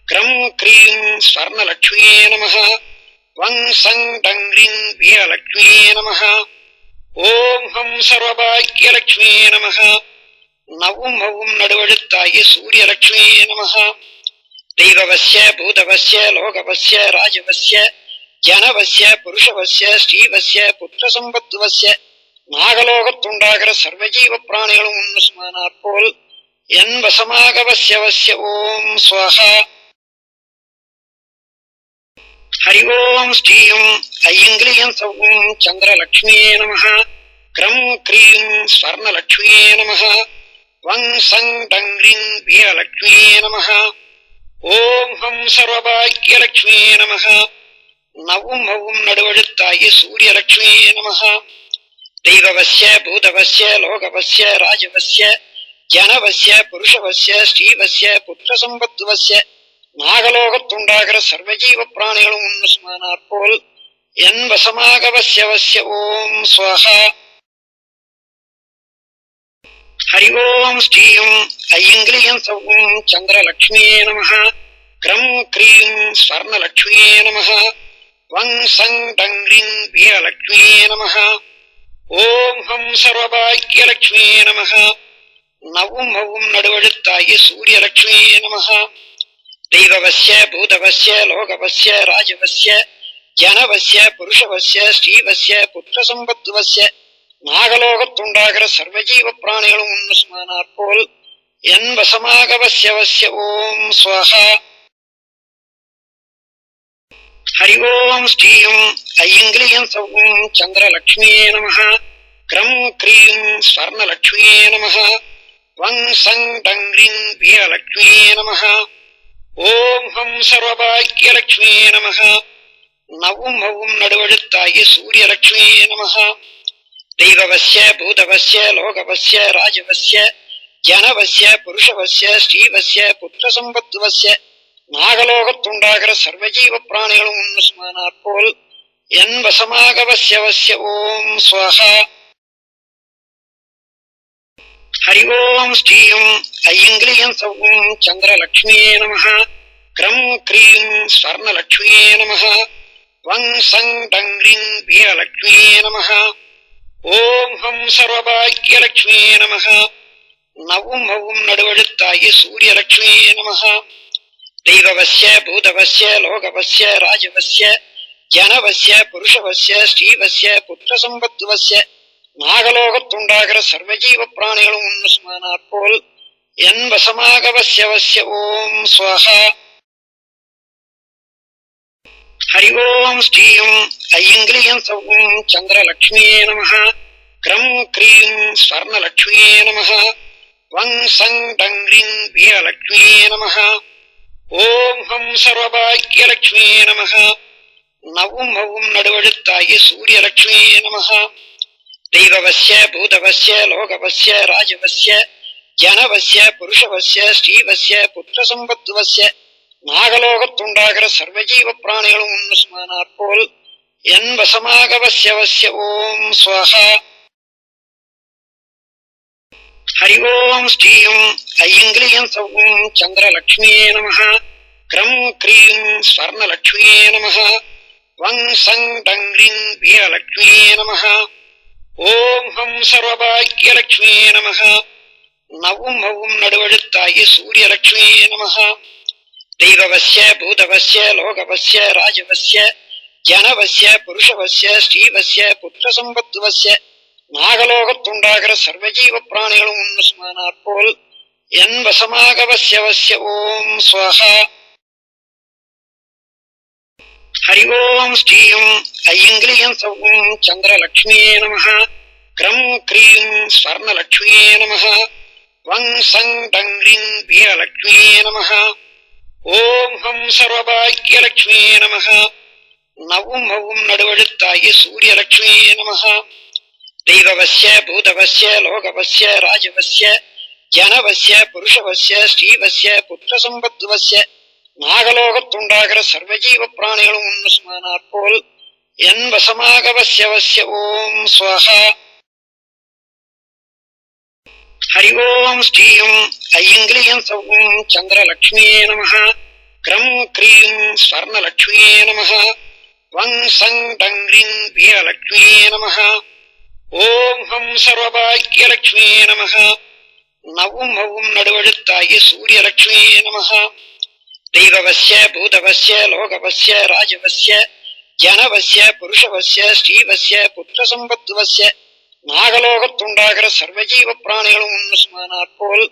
க்ரம் க்ரீம் ஸ்வர்ணலக்ஷ்மியே நம. வங் சங் டங்க்ரீம் வீரலக்ஷ்மியே நம. ஓம் ஹம் சர்வபாக்யலக்ஷ்மியே நம. நவும் ஹவும் நடுவெழுத்தாகி சூரியலக்ஷ்மியே நம. தெய்வவஸ்ய பூதவஸ்ய லோகவஸ்ய ராஜவஸ்ய ஜனவஸ்ய புருஷவஸ்ய ஸ்ரீவஸ்ய புத்திரசம்பத்துவஸ்ய நாகலோகத்துண்டாகிற சர்வஜீவ பிராணிகளும் உன்னுஸ்மானாற் போல் என் வசமாக வஸ்ய வஸ்ய ஓம் ஸ்வஹா. ஹரி ஓம் ஸ்ரீயும் ஐங்கிலியம் சௌம் சந்திரலக்ஷ்மியே நம. க்ரம் க்ரீம் ஸ்வர்ணலக்ஷ்மியே நம. வங் சங் டங்க்ரீம் வீரலக்ஷ்மியே நம. ஓம் ஹம் சர்வபாக்யலக்ஷ்மியே நம. நவும் ஹவும் நடுவெழுத்தாகி சூரியலக்ஷ்மியே நம. தெய்வவஸ்ய பூதவஸ்ய லோகவஸ்ய ராஜவஸ்ய ஜனவஸ்ய புருஷவஸ்ய ஸ்ரீவஸ்ய புத்திரசம்பத்துவஸ்ய நாகலோகத்துண்டாகிற சர்வஜீவ பிராணிகளும் உன்னுஸ்மானாற் போல் என் வசமாக வஸ்ய வஸ்ய ஓம் ஸ்வஹா. ஹரி ஓம் ஸ்ரீயும் ஐயங்கிரியம் சௌம் சந்திரலக்ஷ்மியே நமः. க்ரம் க்ரீம் ஸ்வர்ணலக்ஷ்மியே நமः. வங் சங் டங்க்ரீம் வீரலக்ஷ்மியே நமः. ஓம் ஹம் சர்வபாக்யலக்ஷ்மியே நமः. நவும் ஹவும் நடுவழுத்தாய சூரியலக்ஷ்மியே நமः. தெய்வவஸ்ய பூதவஸ்ய லோகவஸ்ய ராஜவஸ்ய ஜனவஸ்ய புருஷவஸ்ய ஸ்ரீவஸ்ய புத்திரசம்பத்துவஸ்ய நாகலோகத்துண்டாகிற சர்வஜீவ பிராணிகளும் உன்னுஸ்மானாற் போல் என் வசமாக வஸ்ய வஸ்ய ஓம் ஸ்வஹா. ஹரி ஓம் ஸ்ரீயும் ஐயங்கிரியம் சௌம் சந்திரலக்ஷ்மியே நமः. க்ரம் க்ரீம் ஸ்வர்ணலக்ஷ்மியே நமः. வங் சங் டங்க்ரீம் வீரலக்ஷ்மியே நமः. ஓம் ஹம் சர்வபாக்யலக்ஷ்மியே நமः. நவும் ஹவும் நடுவழுத்தாய சூரியலக்ஷ்மியே நமः. தெய்வவஸ்ய பூதவஸ்ய லோகவஸ்ய ராஜவஸ்ய ஜனவஸ்ய புருஷவஸ்ய ஸ்ரீவஸ்ய புத்திரசம்பத்துவஸ்ய நாகலோகத்துண்டாகிற சர்வஜீவ பிராணிகளும் உன்னுஸ்மானாற் போல் என் வசமாக வஸ்ய வஸ்ய ஓம் ஸ்வஹா. ஹரி ஓம் ஸ்ரீயும் ஐயங்கிரியம் சௌம் சந்திரலக்ஷ்மியே நமः. க்ரம் க்ரீம் ஸ்வர்ணலக்ஷ்மியே நமः. வங் சங் டங்க்ரீம் வீரலக்ஷ்மியே நமः. ஓம் ஹம் சர்வபாக்யலக்ஷ்மியே நமः. நவும் ஹவும் நடுவழுத்தாய சூரியலக்ஷ்மியே நமः. தெய்வவஸ்ய பூதவஸ்ய லோகவஸ்ய ராஜவஸ்ய ஜனவஸ்ய புருஷவஸ்ய ஸ்ரீவஸ்ய புத்திரசம்பத்துவஸ்ய நாகலோகத்துண்டாகிற சர்வஜீவ பிராணிகளும் உன்னுஸ்மானாற் போல் என் வசமாக வஸ்ய வஸ்ய ஓம் ஸ்வஹா. ஹரி ஓம் ஸ்ரீயும் ஐயங்கிரியம் சௌம் சந்திரலக்ஷ்மியே நமः. க்ரம் க்ரீம் ஸ்வர்ணலக்ஷ்மியே நமः. வங் சங் டங்க்ரீம் வீரலக்ஷ்மியே நமः. ஓம் ஹம் சர்வபாக்யலக்ஷ்மியே நமः. நவும் ஹவும் நடுவழுத்தாய சூரியலக்ஷ்மியே நமः. தெய்வவஸ்ய பூதவஸ்ய லோகவஸ்ய ராஜவஸ்ய ஜனவஸ்ய புருஷவஸ்ய ஸ்ரீவஸ்ய புத்திரசம்பத்துவஸ்ய நாகலோகத்துண்டாகிற சர்வஜீவ பிராணிகளும் உன்னுஸ்மானாற் போல் என் வசமாக வஸ்ய வஸ்ய ஓம் ஸ்வஹா. ஹரி ஓம் ஸ்ரீயும் ஐயங்கிரியம் சௌம் சந்திரலக்ஷ்மியே நமः. க்ரம் க்ரீம் ஸ்வர்ணலக்ஷ்மியே நமः. வங் சங் டங்க்ரீம் வீரலக்ஷ்மியே நமः. ஓம் ஹம் சர்வபாக்யலக்ஷ்மியே நமः. நவும் ஹவும் நடுவழுத்தாய சூரியலக்ஷ்மியே நமः. தெய்வவஸ்ய பூதவஸ்ய லோகவஸ்ய ராஜவஸ்ய ஜனவஸ்ய புருஷவஸ்ய ஸ்ரீவஸ்ய புத்திரசம்பத்துவஸ்ய நாகலோகத்துண்டாகிற சர்வஜீவ பிராணிகளும் உன்னுஸ்மானாற் போல் என் வசமாக வஸ்ய வஸ்ய ஓம் ஸ்வஹா. ஹரி ஓம் ஸ்ரீயும் ஐயங்கிரியம் சௌம் சந்திரலக்ஷ்மியே நமः. க்ரம் க்ரீம் ஸ்வர்ணலக்ஷ்மியே நமः. வங் சங் டங்க்ரீம் வீரலக்ஷ்மியே நமः. ஓம் ஹம் சர்வபாக்யலக்ஷ்மியே நமः. நவும் ஹவும் நடுவழுத்தாய சூரியலக்ஷ்மியே நமः. தெய்வவஸ்ய பூதவஸ்ய லோகவஸ்ய ராஜவஸ்ய ஜனவஸ்ய புருஷவஸ்ய ஸ்ரீவஸ்ய புத்திரசம்பத்துவஸ்ய நாகலோகத்துண்டாகிற சர்வஜீவ பிராணிகளும் உன்னுஸ்மானாற் போல் என் வசமாக வஸ்ய வஸ்ய ஓம் ஸ்வஹா. ஹரி ஓம் ஸ்ரீயும் ஐயங்கிரியம் சௌம் சந்திரலக்ஷ்மியே நமः. க்ரம் க்ரீம் ஸ்வர்ணலக்ஷ்மியே நமः. வங் சங் டங்க்ரீம் வீரலக்ஷ்மியே நமः. ஓம் ஹம் சர்வபாக்யலக்ஷ்மியே நமः. நவும் ஹவும் நடுவழுத்தாய சூரியலக்ஷ்மியே நமः. தெய்வவஸ்ய பூதவஸ்ய லோகவஸ்ய ராஜவஸ்ய ஜனவஸ்ய புருஷவஸ்ய ஸ்ரீவஸ்ய புத்திரசம்பத்துவஸ்ய நாகலோகத்துண்டாகிற சர்வஜீவ பிராணிகளும் உன்னுஸ்மானாற் போல்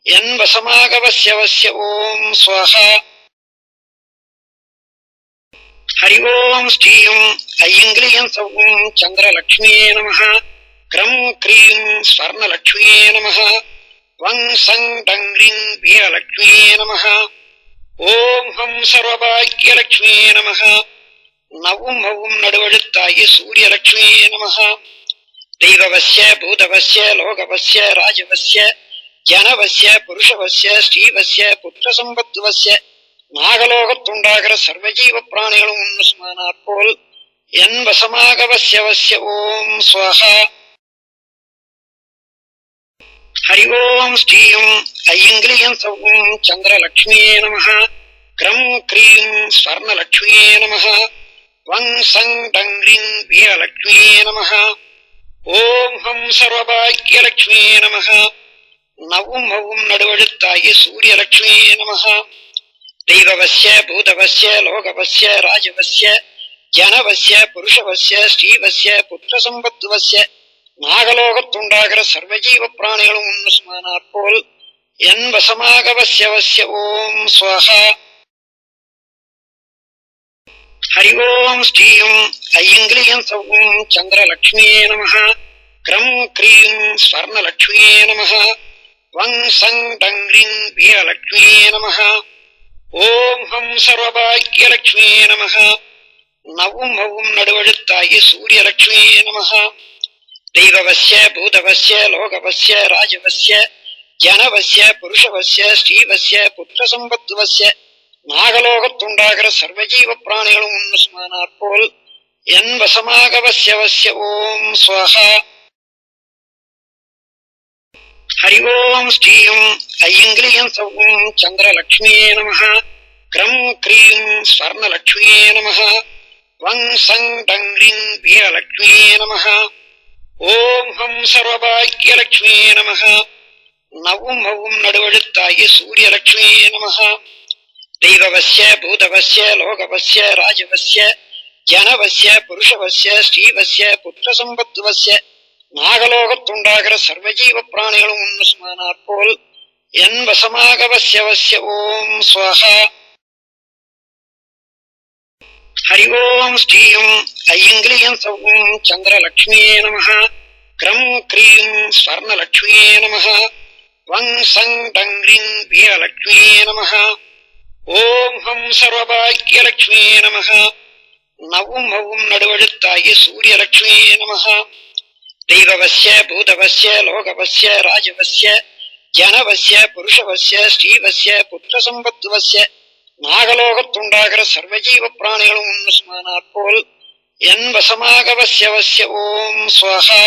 என் வசமாக வஸ்ய வஸ்ய ஓம் ஸ்வஹா. ஹரி ஓம் ஸ்ரீயும் ஐயங்கிரியம் சௌம் சந்திரலக்ஷ்மியே நமः. க்ரம் க்ரீம் ஸ்வர்ணலக்ஷ்மியே நமः. வங் சங் டங்க்ரீம் வீரலக்ஷ்மியே நமः. ஓம் ஹம் சர்வபாக்யலக்ஷ்மியே நமः. நவும் ஹவும் நடுவழுத்தாய சூரியலக்ஷ்மியே நமः. தெய்வவஸ்ய பூதவஸ்ய லோகவஸ்ய ராஜவஸ்ய ஜனவஸ்ய புருஷவஸ்ய ஸ்ரீவஸ்ய புத்திரசம்பத்துவஸ்ய நாகலோகத்துண்டாகிற சர்வஜீவ பிராணிகளும் உன்னுஸ்மானாற் போல் என் வசமாக வஸ்ய வஸ்ய ஓம் ஸ்வஹா. ஹரி ஓம் ஸ்ரீயம் ஐயங்கிரியம் சௌம் சந்திரலக்ஷ்மியே நமஹ. க்ரம் க்ரீம் ஸ்வர்ணலக்ஷ்மியே நமஹ. வங் சங் டங்க்ரீம் வீரலக்ஷ்மியே நமஹ. ஓம் ஹம் சர்வபாக்யலக்ஷ்மியே நமஹ. நவும் ஹவும் நடுவழுத்தாகி சூரியலக்ஷ்மியே நமஹ. தெய்வவஸ்ய பூதவஸ்ய லோகவஸ்ய ராஜவஸ்ய ஜனவஸ்ய புருஷவஸ்ய ஸ்ரீவஸ்ய புத்திர சம்பத்துவஸ்ய நாகலோகத்துண்டாகிற சர்வஜீவ பிராணிகளும் உன்னுமானாற் போல் என் வசமாக வஸ்ய வஸ்ய ஓம் ஸ்வஹா. ஹரி ஓம் ஸ்ரீயம் ஐயங்கிரியம் சௌம் சந்திரலக்ஷ்மியே நமஹ. க்ரம் க்ரீம் ஸ்வர்ணலக்ஷ்மியே நமஹ. வங் சங் டங்க்ரீம் வீரலக்ஷ்மியே நமஹ. ஓம் ஹம் சர்வபாக்யலக்ஷ்மியே நமஹ. நவும் ஹவும் நடுவழுத்தாகி சூரியலக்ஷ்மியே நமஹ. தெய்வவஸ்ய பூதவஸ்ய லோகவஸ்ய ராஜவஸ்ய ஜனவஸ்ய புருஷவஸ்ய ஸ்ரீவஸ்ய புத்திர சம்பத்துவஸ்ய நாகலோகத்துண்டாகிற சர்வஜீவ பிராணிகளும் உன்னுமானாற் போல் என் வசமாக வஸ்ய வஸ்ய ஓம் ஸ்வஹா. ஹரி ஓம் ஸ்ரீயம் ஐயங்கிரியம் சௌம் சந்திரலக்ஷ்மியே நமஹ. க்ரம் க்ரீம் ஸ்வர்ணலக்ஷ்மியே நமஹ. வங் சங் டங்க்ரீம் வீரலக்ஷ்மியே நமஹ. ஓம் ஹம் சர்வபாக்யலக்ஷ்மியே நமஹ. நவும் ஹவும் நடுவழுத்தாகி சூரியலக்ஷ்மியே நமஹ. தெய்வவஸ்ய பூதவஸ்ய லோகவஸ்ய ராஜவஸ்ய ஜனவஸ்ய புருஷவஸ்ய ஸ்ரீவஸ்ய புத்திர சம்பத்துவஸ்ய நாகலோகத்துண்டாகிற சர்வஜீவ பிராணிகளும் உன்னுமானாற் போல் என் வசமாக வஸ்ய வஸ்ய ஓம் ஸ்வஹா. ஹரி ஓம் ஸ்ரீயம் ஐயங்கிரியம் சௌம் சந்திரலக்ஷ்மியே நமஹ. க்ரம் க்ரீம் ஸ்வர்ணலக்ஷ்மியே நமஹ. வங் சங் டங்க்ரீம் வீரலக்ஷ்மியே நமஹ. ஓம் ஹம் சர்வபாக்யலக்ஷ்மியே நமஹ. நவும் ஹவும் நடுவழுத்தாகி சூரியலக்ஷ்மியே நமஹ. தெய்வவஸ்ய பூதவஸ்ய லோகவஸ்ய ராஜவஸ்ய ஜனவஸ்ய புருஷவஸ்ய ஸ்ரீவஸ்ய புத்திர சம்பத்துவஸ்ய நாகலோகத்துண்டாகிற சர்வஜீவ பிராணிகளும் உன்னுமானாற் போல் என் வசமாக வஸ்ய வஸ்ய ஓம் ஸ்வஹா.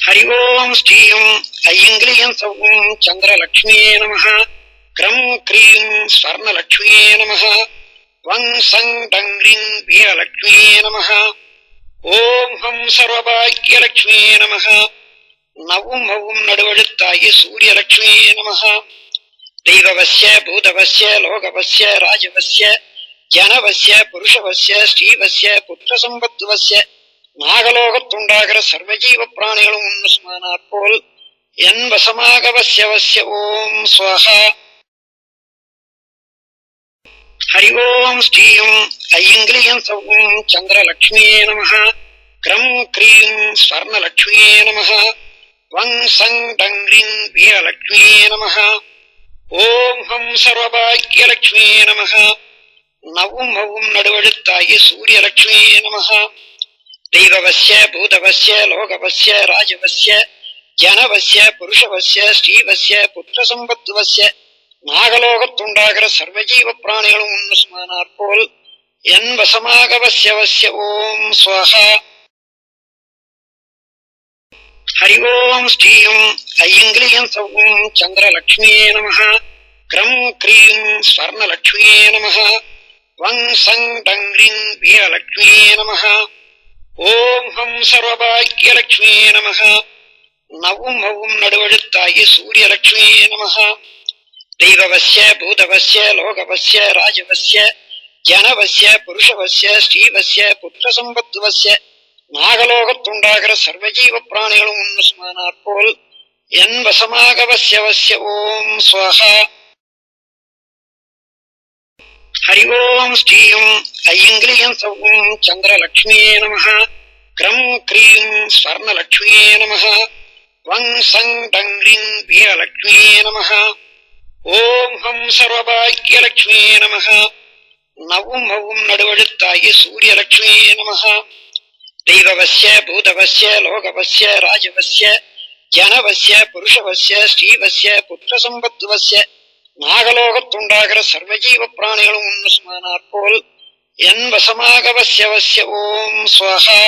ஹரி ஓம் ஸ்ரீயம் ஐயங்கிரியம் சௌம் சந்திரலக்ஷ்மியே நமஹ. க்ரம் க்ரீம் ஸ்வர்ணலக்ஷ்மியே நமஹ. வங் சங் டங்க்ரீம் வீரலக்ஷ்மியே நமஹ. ஓம் ஹம் சர்வபாக்யலக்ஷ்மியே நமஹ. நவும் ஹவும் நடுவழுத்தாகி சூரியலக்ஷ்மியே நமஹ. தெய்வவஸ்ய பூதவஸ்ய லோகவஸ்ய ராஜவஸ்ய ஜனவஸ்ய புருஷவஸ்ய ஸ்ரீவஸ்ய புத்திர சம்பத்துவஸ்ய நாகலோகத்துண்டாகிற சர்வஜீவ பிராணிகளும் உன்னுமானாற் போல் என் வசமாக வஸ்ய வஸ்ய ஓம் ஸ்வஹா. ஹரி ஓம் ஸ்ரீயம் ஐயங்கிரியம் சௌம் சந்திரலக்ஷ்மியே நமஹ. க்ரம் க்ரீம் ஸ்வர்ணலக்ஷ்மியே நமஹ. வங் சங் டங்க்ரீம் வீரலக்ஷ்மியே நமஹ. ஓம் ஹம் சர்வபாக்யலக்ஷ்மியே நமஹ. நவும் ஹவும் நடுவழுத்தாகி சூரியலக்ஷ்மியே நமஹ. தெய்வவஸ்ய பூதவஸ்ய லோகவஸ்ய ராஜவஸ்ய ஜனவஸ்ய புருஷவஸ்ய ஸ்ரீவஸ்ய புத்திர சம்பத்துவஸ்ய நாகலோகத்துண்டாகிற சர்வஜீவ பிராணிகளும் உன்னுமானாற் போல் என் வசமாக வஸ்ய வஸ்ய ஓம் ஸ்வஹா. ஹரி ஓம் ஸ்ரீயம் ஐயங்கிரியம் சௌம் சந்திரலக்ஷ்மியே நமஹ. க்ரம் க்ரீம் ஸ்வர்ணலக்ஷ்மியே நமஹ. வங் சங் டங்க்ரீம் வீரலக்ஷ்மியே நமஹ. ஓம் ஹம் சர்வபாக்யலக்ஷ்மியே நமஹ. நவும் ஹவும் நடுவழுத்தாகி சூரியலக்ஷ்மியே நமஹ. தெய்வவஸ்ய பூதவஸ்ய லோகவஸ்ய ராஜவஸ்ய ஜனவஸ்ய புருஷவஸ்ய ஸ்ரீவஸ்ய புத்திர சம்பத்துவஸ்ய நாகலோகத்துண்டாகிற சர்வஜீவ பிராணிகளும் உன்னுமானாற் போல் என் வசமாக வஸ்ய வஸ்ய ஓம் ஸ்வஹா. ஹரி ஓம் ஸ்ரீயம் ஐயங்கிரியம் சௌம் சந்திரலக்ஷ்மியே நமஹ. க்ரம் க்ரீம் ஸ்வர்ணலக்ஷ்மியே நமஹ. வங் சங் டங்க்ரீம் வீரலக்ஷ்மியே நமஹ. ஓம் ஹம் சர்வபாக்யலக்ஷ்மியே நமஹ. நவும் ஹவும் நடுவழுத்தாகி சூரியலக்ஷ்மியே நமஹ. தெய்வவஸ்ய பூதவஸ்ய லோகவஸ்ய ராஜவஸ்ய ஜனவஸ்ய புருஷவஸ்ய ஸ்ரீவஸ்ய புத்திர சம்பத்துவஸ்ய நாகலோகத்துண்டாகிற சர்வஜீவ பிராணிகளும் உன்னுமானாற் போல் என் வசமாக வஸ்ய வஸ்ய ஓம் ஸ்வஹா.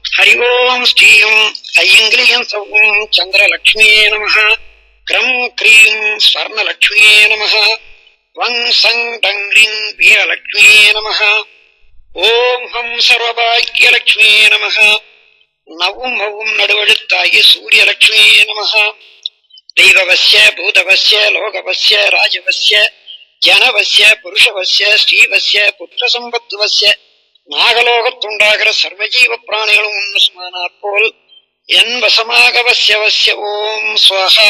ஹரி ஓம் ஸ்ரீயும் ஐங்கிலியம் சௌம் சந்திரலக்ஷ்மியே நமஹ. க்ரம் க்ரீம் ஸ்வர்ணலக்ஷ்மியே நமஹ. வங் சங் டங்க்ரிங் வீரலக்ஷ்மியே நமஹ. ஓம் ஹம் சர்வபாக்யலக்ஷ்மியே நமஹ. நவும் ஹவும் நடுவழுத்தாகி சூரியலக்ஷ்மியே நமஹ. தெய்வவஸ்ய பூதவஸ்ய லோகவஸ்ய ராஜவஸ்ய ஜனவஸ்ய புருஷவஸ்ய ஸ்ரீவஸ்ய புத்திரசம்பத்துவஸ்ய நாகலோகத்துண்டாகிற சர்வஜீவ பிராணிகளும் ஒன்று சுமானாற் போல் என் வசமாக வஸ்ய வஸ்ய ஓம் ஸ்வஹா.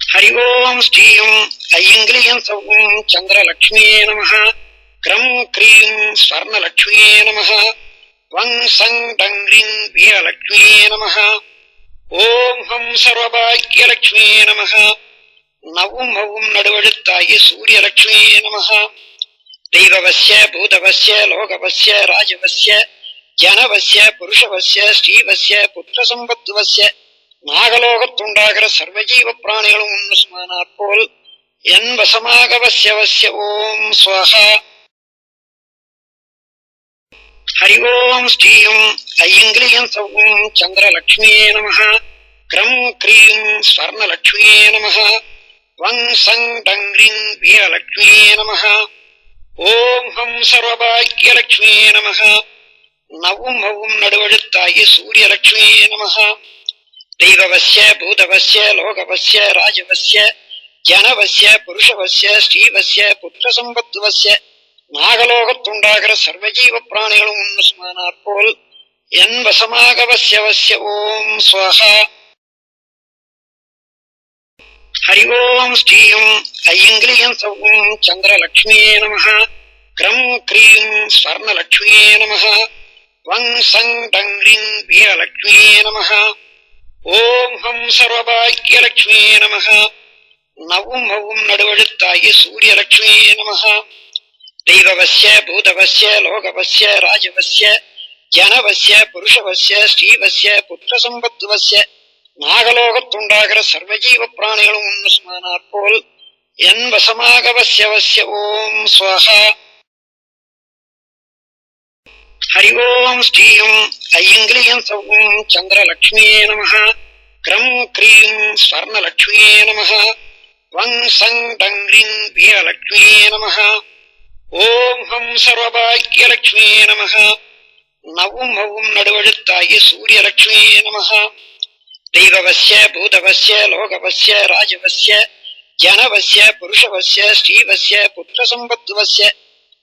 ஹரி ஓம் ஸ்ரீயும் ஐங்கிலியம் சௌம் சந்திரலக்ஷ்மியே நமஹ. க்ரம் க்ரீம் ஸ்வர்ணலக்ஷ்மியே நமஹ. வங் சங் டங்க்ரிங் வீரலக்ஷ்மியே நமஹ. ஓம் ஹம் சர்வபாக்யலக்ஷ்மியே நமஹ. நவும் ஹவும் நடுவழுத்தாகி சூரியலக்ஷ்மியே நமஹ. தெய்வவஸ்ய பூதவஸ்ய லோகவஸ்ய ராஜவஸ்ய ஜனவஸ்ய புருஷவஸ்ய ஸ்ரீவஸ்ய புத்திரசம்பத்துவஸ்ய நாகலோகத்துண்டாகிற சர்வஜீவ பிராணிகளும் ஒன்று சுமானாற் போல் என் வசமாக வஸ்ய வஸ்ய ஓம் ஸ்வஹா. ஹரி ஓம் ஸ்ரீயும் ஐங்கிலியம் சௌம் சந்திரலக்ஷ்மியே நமஹ. க்ரம் க்ரீம் ஸ்வர்ணலக்ஷ்மியே நமஹ. வங் சங் டங்க்ரிங் வீரலக்ஷ்மியே நமஹ. ஓம் ஹம் சர்வபாக்யலக்ஷ்மியே நமஹ. நவும் ஹவும் நடுவழுத்தாகி சூரியலக்ஷ்மியே நமஹ. தெய்வவஸ்ய பூதவஸ்ய லோகவஸ்ய ராஜவஸ்ய ஜனவஸ்ய புருஷவஸ்ய ஸ்ரீவஸ்ய புத்திரசம்பத்துவஸ்ய நாகலோகத்துண்டாகிற சர்வஜீவ பிராணிகளும் ஒன்று சுமானாற் போல் என் வசமாக வஸ்ய வஸ்ய ஓம் ஸ்வஹா. ஹரி ஓம் ஸ்ரீயும் ஐங்கிலியம் சௌம் சந்திரலக்ஷ்மியே நமஹ. க்ரம் க்ரீம் ஸ்வர்ணலக்ஷ்மியே நமஹ. வங் சங் டங்க்ரிங் வீரலக்ஷ்மியே நமஹ. ஓம் ஹம் சர்வபாக்யலக்ஷ்மியே நமஹ. நவும் ஹவும் நடுவழுத்தாகி சூரியலக்ஷ்மியே நமஹ. தெய்வவஸ்ய பூதவஸ்ய லோகவஸ்ய ராஜவஸ்ய ஜனவஸ்ய புருஷவஸ்ய ஸ்ரீவஸ்ய புத்திரசம்பத்துவஸ்ய நாகலோகத்துண்டாகிற சர்வஜீவ பிராணிகளும் ஒன்று சுமானாற் போல் என் வசமாக வஸ்ய வஸ்ய ஓம் ஸ்வஹா. ஹரி ஓம் ஸ்ரீயும் ஐங்கிலியம் சௌம் சந்திரலக்ஷ்மியே நமஹ. க்ரம் க்ரீம் ஸ்வர்ணலக்ஷ்மியே நமஹ. வங் சங் டங்க்ரிங் வீரலக்ஷ்மியே நமஹ. ஓம் ஹம் சர்வபாக்யலக்ஷ்மியே நமஹ. நவும் ஹவும் நடுவழுத்தாகி சூரியலக்ஷ்மியே நமஹ. தெய்வவஸ்ய பூதவஸ்ய லோகவஸ்ய ராஜவஸ்ய ஜனவஸ்ய புருஷவஸ்ய ஸ்ரீவஸ்ய புத்திரசம்பத்துவஸ்ய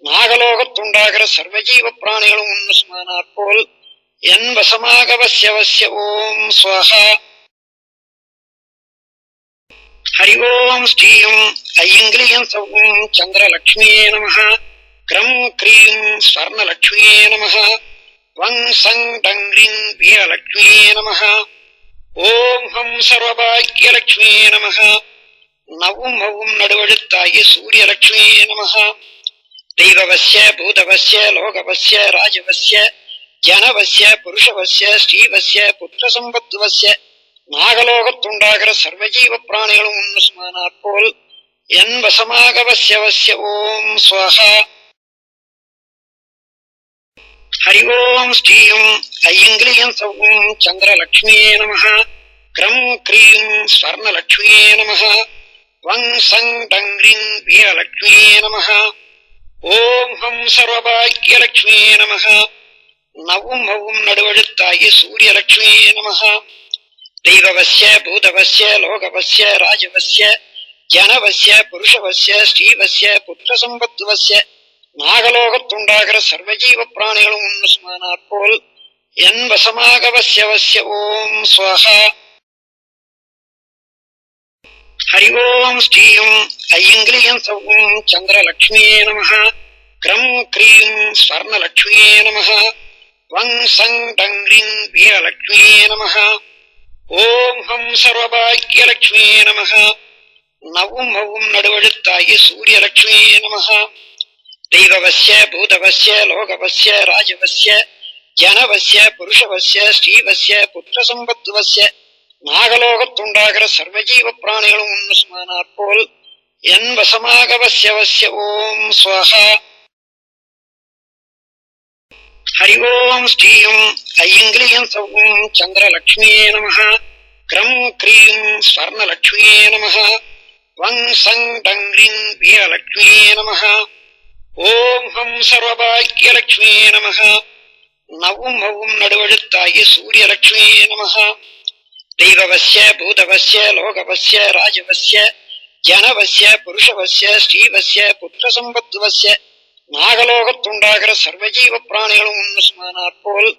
நாகலோகத்துண்டாகிற சர்வஜீவ பிராணிகளும் ஒன்று சுமானாற் போல் என் வசமாக வஸ்ய வஸ்ய ஓம் ஸ்வஹா. ஹரி ஓம் ஸ்ரீயும் ஐங்கிலியம் சௌம் சந்திரலக்ஷ்மியே நமஹ. க்ரம் க்ரீம் ஸ்வர்ணலக்ஷ்மியே நமஹ. வங் சங் டங்க்ரிங் வீரலக்ஷ்மியே நமஹ. ஓம் ஹம் சர்வபாக்யலக்ஷ்மியே நமஹ. நவும் ஹவும் நடுவழுத்தாகி சூரியலக்ஷ்மியே நமஹ. தெய்வவஸ்ய பூதவஸ்ய லோகவஸ்ய ராஜவஸ்ய ஜனவஸ்ய புருஷவஸ்ய ஸ்ரீவஸ்ய புத்திரசம்பத்துவஸ்ய நாகலோகத்துண்டாகிற சர்வஜீவ பிராணிகளும் ஒன்று சுமானாற் போல் என் வசமாக வஸ்ய வஸ்ய ஓம் ஸ்வஹா. ஹரி ஓம் ஸ்ரீயும் ஐங்கிலியம் சௌம் சந்திரலக்ஷ்மியே நமஹ. க்ரம் க்ரீம் ஸ்வர்ணலக்ஷ்மியே நமஹ. வங் சங் டங்க்ரிங் வீரலக்ஷ்மியே நமஹ. ஓம் ஹம் சர்வபாக்யலக்ஷ்மியே நமஹ. நவும் ஹவும் நடுவழுத்தாகி சூரியலக்ஷ்மியே நமஹ. தெய்வவஸ்ய பூதவஸ்ய லோகவஸ்ய ராஜவஸ்ய ஜனவஸ்ய புருஷவஸ்ய ஸ்ரீவஸ்ய புத்திரசம்பத்துவஸ்ய நாகலோகத்துண்டாகிற சர்வஜீவ பிராணிகளும் ஒன்று சுமானாற் போல் என் வசமாக வஸ்ய வஸ்ய ஓம் ஸ்வஹா. ஹரி ஓம் ஸ்ரீயும் ஐங்கிலியம் சௌம் சந்திரலக்ஷ்மியே நமஹ. க்ரம் க்ரீம் ஸ்வர்ணலக்ஷ்மியே நமஹ. வங் சங் டங்க்ரிங் வீரலக்ஷ்மியே நமஹ. ஓம் ஹம் சர்வபாக்யலக்ஷ்மியே நமஹ. நவும் ஹவும் நடுவழுத்தாகி சூரியலக்ஷ்மியே நமஹ. தெய்வவஸ்ய பூதவஸ்ய லோகவஸ்ய ராஜவஸ்ய ஜனவஸ்ய புருஷவஸ்ய ஸ்ரீவஸ்ய புத்திரசம்பத்துவஸ்ய நாகலோகத்துண்டாகிற சர்வஜீவ பிராணிகளும் ஒன்று சுமானாற் போல் என் வசமாக வஸ்ய வஸ்ய ஓம் ஸ்வஹா. ஹரி ஓம் ஸ்ரீயும் ஐங்கிலியம் சௌம் சந்திரலக்ஷ்மியே நமஹ. க்ரம் க்ரீம் ஸ்வர்ணலக்ஷ்மியே நமஹ. வங் சங் டங்க்ரீம் வீரலக்ஷ்மியே நமஹ. ஓம் ஹம் சர்வபாக்யலக்ஷ்மியே நமஹ. நவும் மவும் நடுவழுத்தாய சூரியலக்ஷ்மியே நமஹ. தெய்வவஸ்ய பூதவஸ்ய லோகவஸ்ய ராஜவஸ்ய ஜனவஸ்ய புருஷவஸ்ய ஸ்ரீவஸ்ய புத்திரசம்பத்துவஸ்ய நாகலோகத்துண்டாகிற சர்வஜீவ பிராணிகளும் உன்னுமானாற் போல்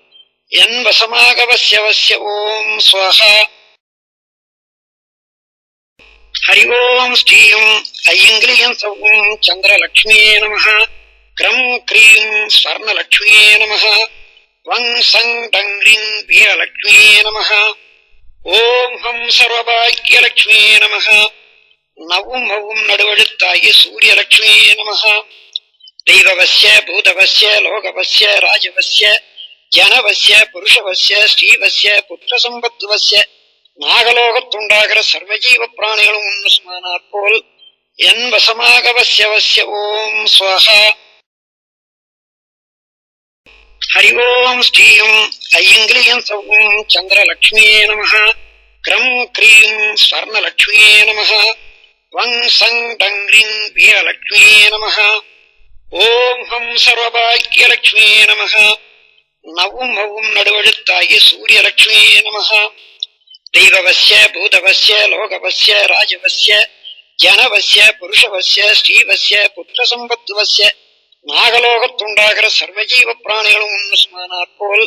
என் வசமாக வஸ்ய வஸ்ய ஓம் ஸ்வஹா. ஹரி ஓம் ஸ்ரீயும் ஐங்கிலியம் சௌம் சந்திரலக்ஷ்மியே நமஹ. க்ரம் க்ரீம் ஸ்வர்ணலக்ஷ்மியே நமஹ. வங் சங் டங்க்ரீம் வீரலக்ஷ்மியே நமஹ. ஓம் ஹம் சர்வபாக்யலக்ஷ்மியே நமஹ. நவும் மவும் நடுவழுத்தாய சூரியலக்ஷ்மியே நமஹ. தெய்வவஸ்ய பூதவஸ்ய லோகவஸ்ய ராஜவஸ்ய ஜனவஸ்ய புருஷவஸ்ய ஸ்ரீவஸ்ய புத்திரசம்பத்துவஸ்ய நாகலோகத்துண்டாகிற சர்வஜீவ பிராணிகளும் உன்னுமானாற் போல் என் வசமாக வஸ்ய வஸ்ய ஓம் ஸ்வஹா. ஹரி ஓம் ஸ்ரீயும் ஐங்கிலியம் சௌம் சந்திரலக்ஷ்மியே நமஹ. க்ரம் க்ரீம் ஸ்வர்ணலக்ஷ்மியே நமஹ. வங் சங் டங்க்ரீம் வீரலக்ஷ்மியே நமஹ. ஓம் ஹம் சர்வபாக்யலக்ஷ்மியே நமஹ. நவும் மவும் நடுவழுத்தாய சூரியலக்ஷ்மியே நமஹ. தெய்வவஸ்ய பூதவஸ்ய லோகவஸ்ய ராஜவஸ்ய ஜனவஸ்ய புருஷவஸ்ய ஸ்ரீவஸ்ய புத்திரசம்பத்துவஸ்ய நாகலோகத்துண்டாகிற சர்வஜீவ பிராணிகளும் உன்னுமானாற் போல்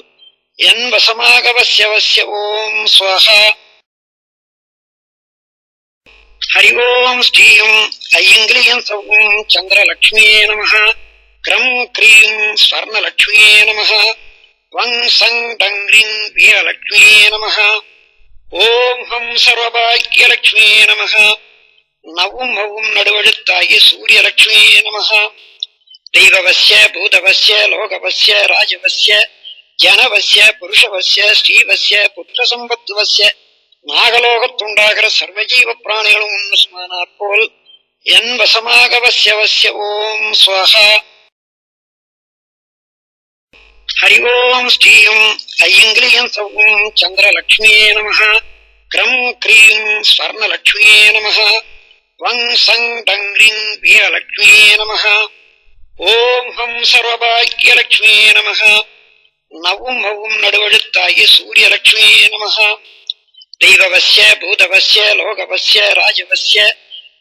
என் வசமாக வஸ்ய வஸ்ய ஓம் ஸ்வஹா. ஹரி ஓம் ஸ்ரீயும் ஐங்கிலியம் சௌம் சந்திரலக்ஷ்மியே நமஹ. க்ரம் க்ரீம் ஸ்வர்ணலக்ஷ்மியே நமஹ. வங் சங் டங்க்ரீம் வீரலக்ஷ்மியே நமஹ. ஓம் ஹம் சர்வபாக்யலக்ஷ்மியே நமஹ. நவும் மவும் நடுவழுத்தாய சூரியலக்ஷ்மியே நமஹ. தெய்வவஸ்ய பூதவஸ்ய லோகவஸ்ய ராஜவஸ்ய ஜனவஸ்ய புருஷவஸ்ய ஸ்ரீவஸ்ய புத்திரசம்பத்துவஸ்ய நாகலோகத்துண்டாகிற சர்வஜீவ பிராணிகளும் உன்னுமானாற் போல் என் வசமாக வஸ்ய வஸ்ய ஓம் ஸ்வஹா. ஹரி ஓம் ஸ்ரீயும் ஐங்கிலியம் சௌம் சந்திரலக்ஷ்மியே நமஹ. க்ரம் க்ரீம் ஸ்வர்ணலக்ஷ்மியே நமஹ. வங் சங் டங்க்ரீம் வீரலக்ஷ்மியே நமஹ. ஓம் ஹம் சர்வபாக்யலக்ஷ்மியே நமஹ. நவும் மவும் நடுவழுத்தாய சூரியலக்ஷ்மியே நமஹ. தெய்வவஸ்ய பூதவஸ்ய லோகவஸ்ய ராஜவஸ்ய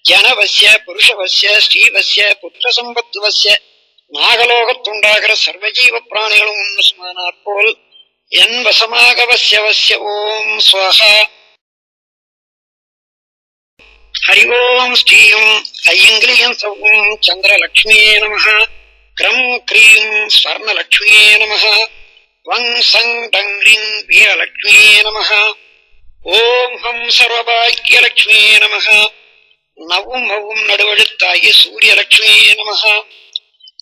ஜனவஸ்ய புருஷவஸ்ய ஸ்ரீவஸ்ய புத்திரசம்பத்துவஸ்ய நாகலோகத்துண்டாகிற சர்வஜீவ பிராணிகளும் உன்னுமானாற் போல் என் வசமாக வஸ்ய வஸ்ய ஓம் ஸ்வஹா. ஹரி ஓம் ஸ்ரீயும் ஐங்கிலியம் சௌம் சந்திரலக்ஷ்மியே நமஹ. க்ரம் க்ரீம் ஸ்வர்ணலக்ஷ்மியே நமஹ. வங் சங் டங்க்ரீம் வீரலக்ஷ்மியே நமஹ. ஓம் ஹம் சர்வபாக்யலக்ஷ்மியே நமஹ. நவும் மவும் நடுவழுத்தாய சூரியலக்ஷ்மியே நமஹ.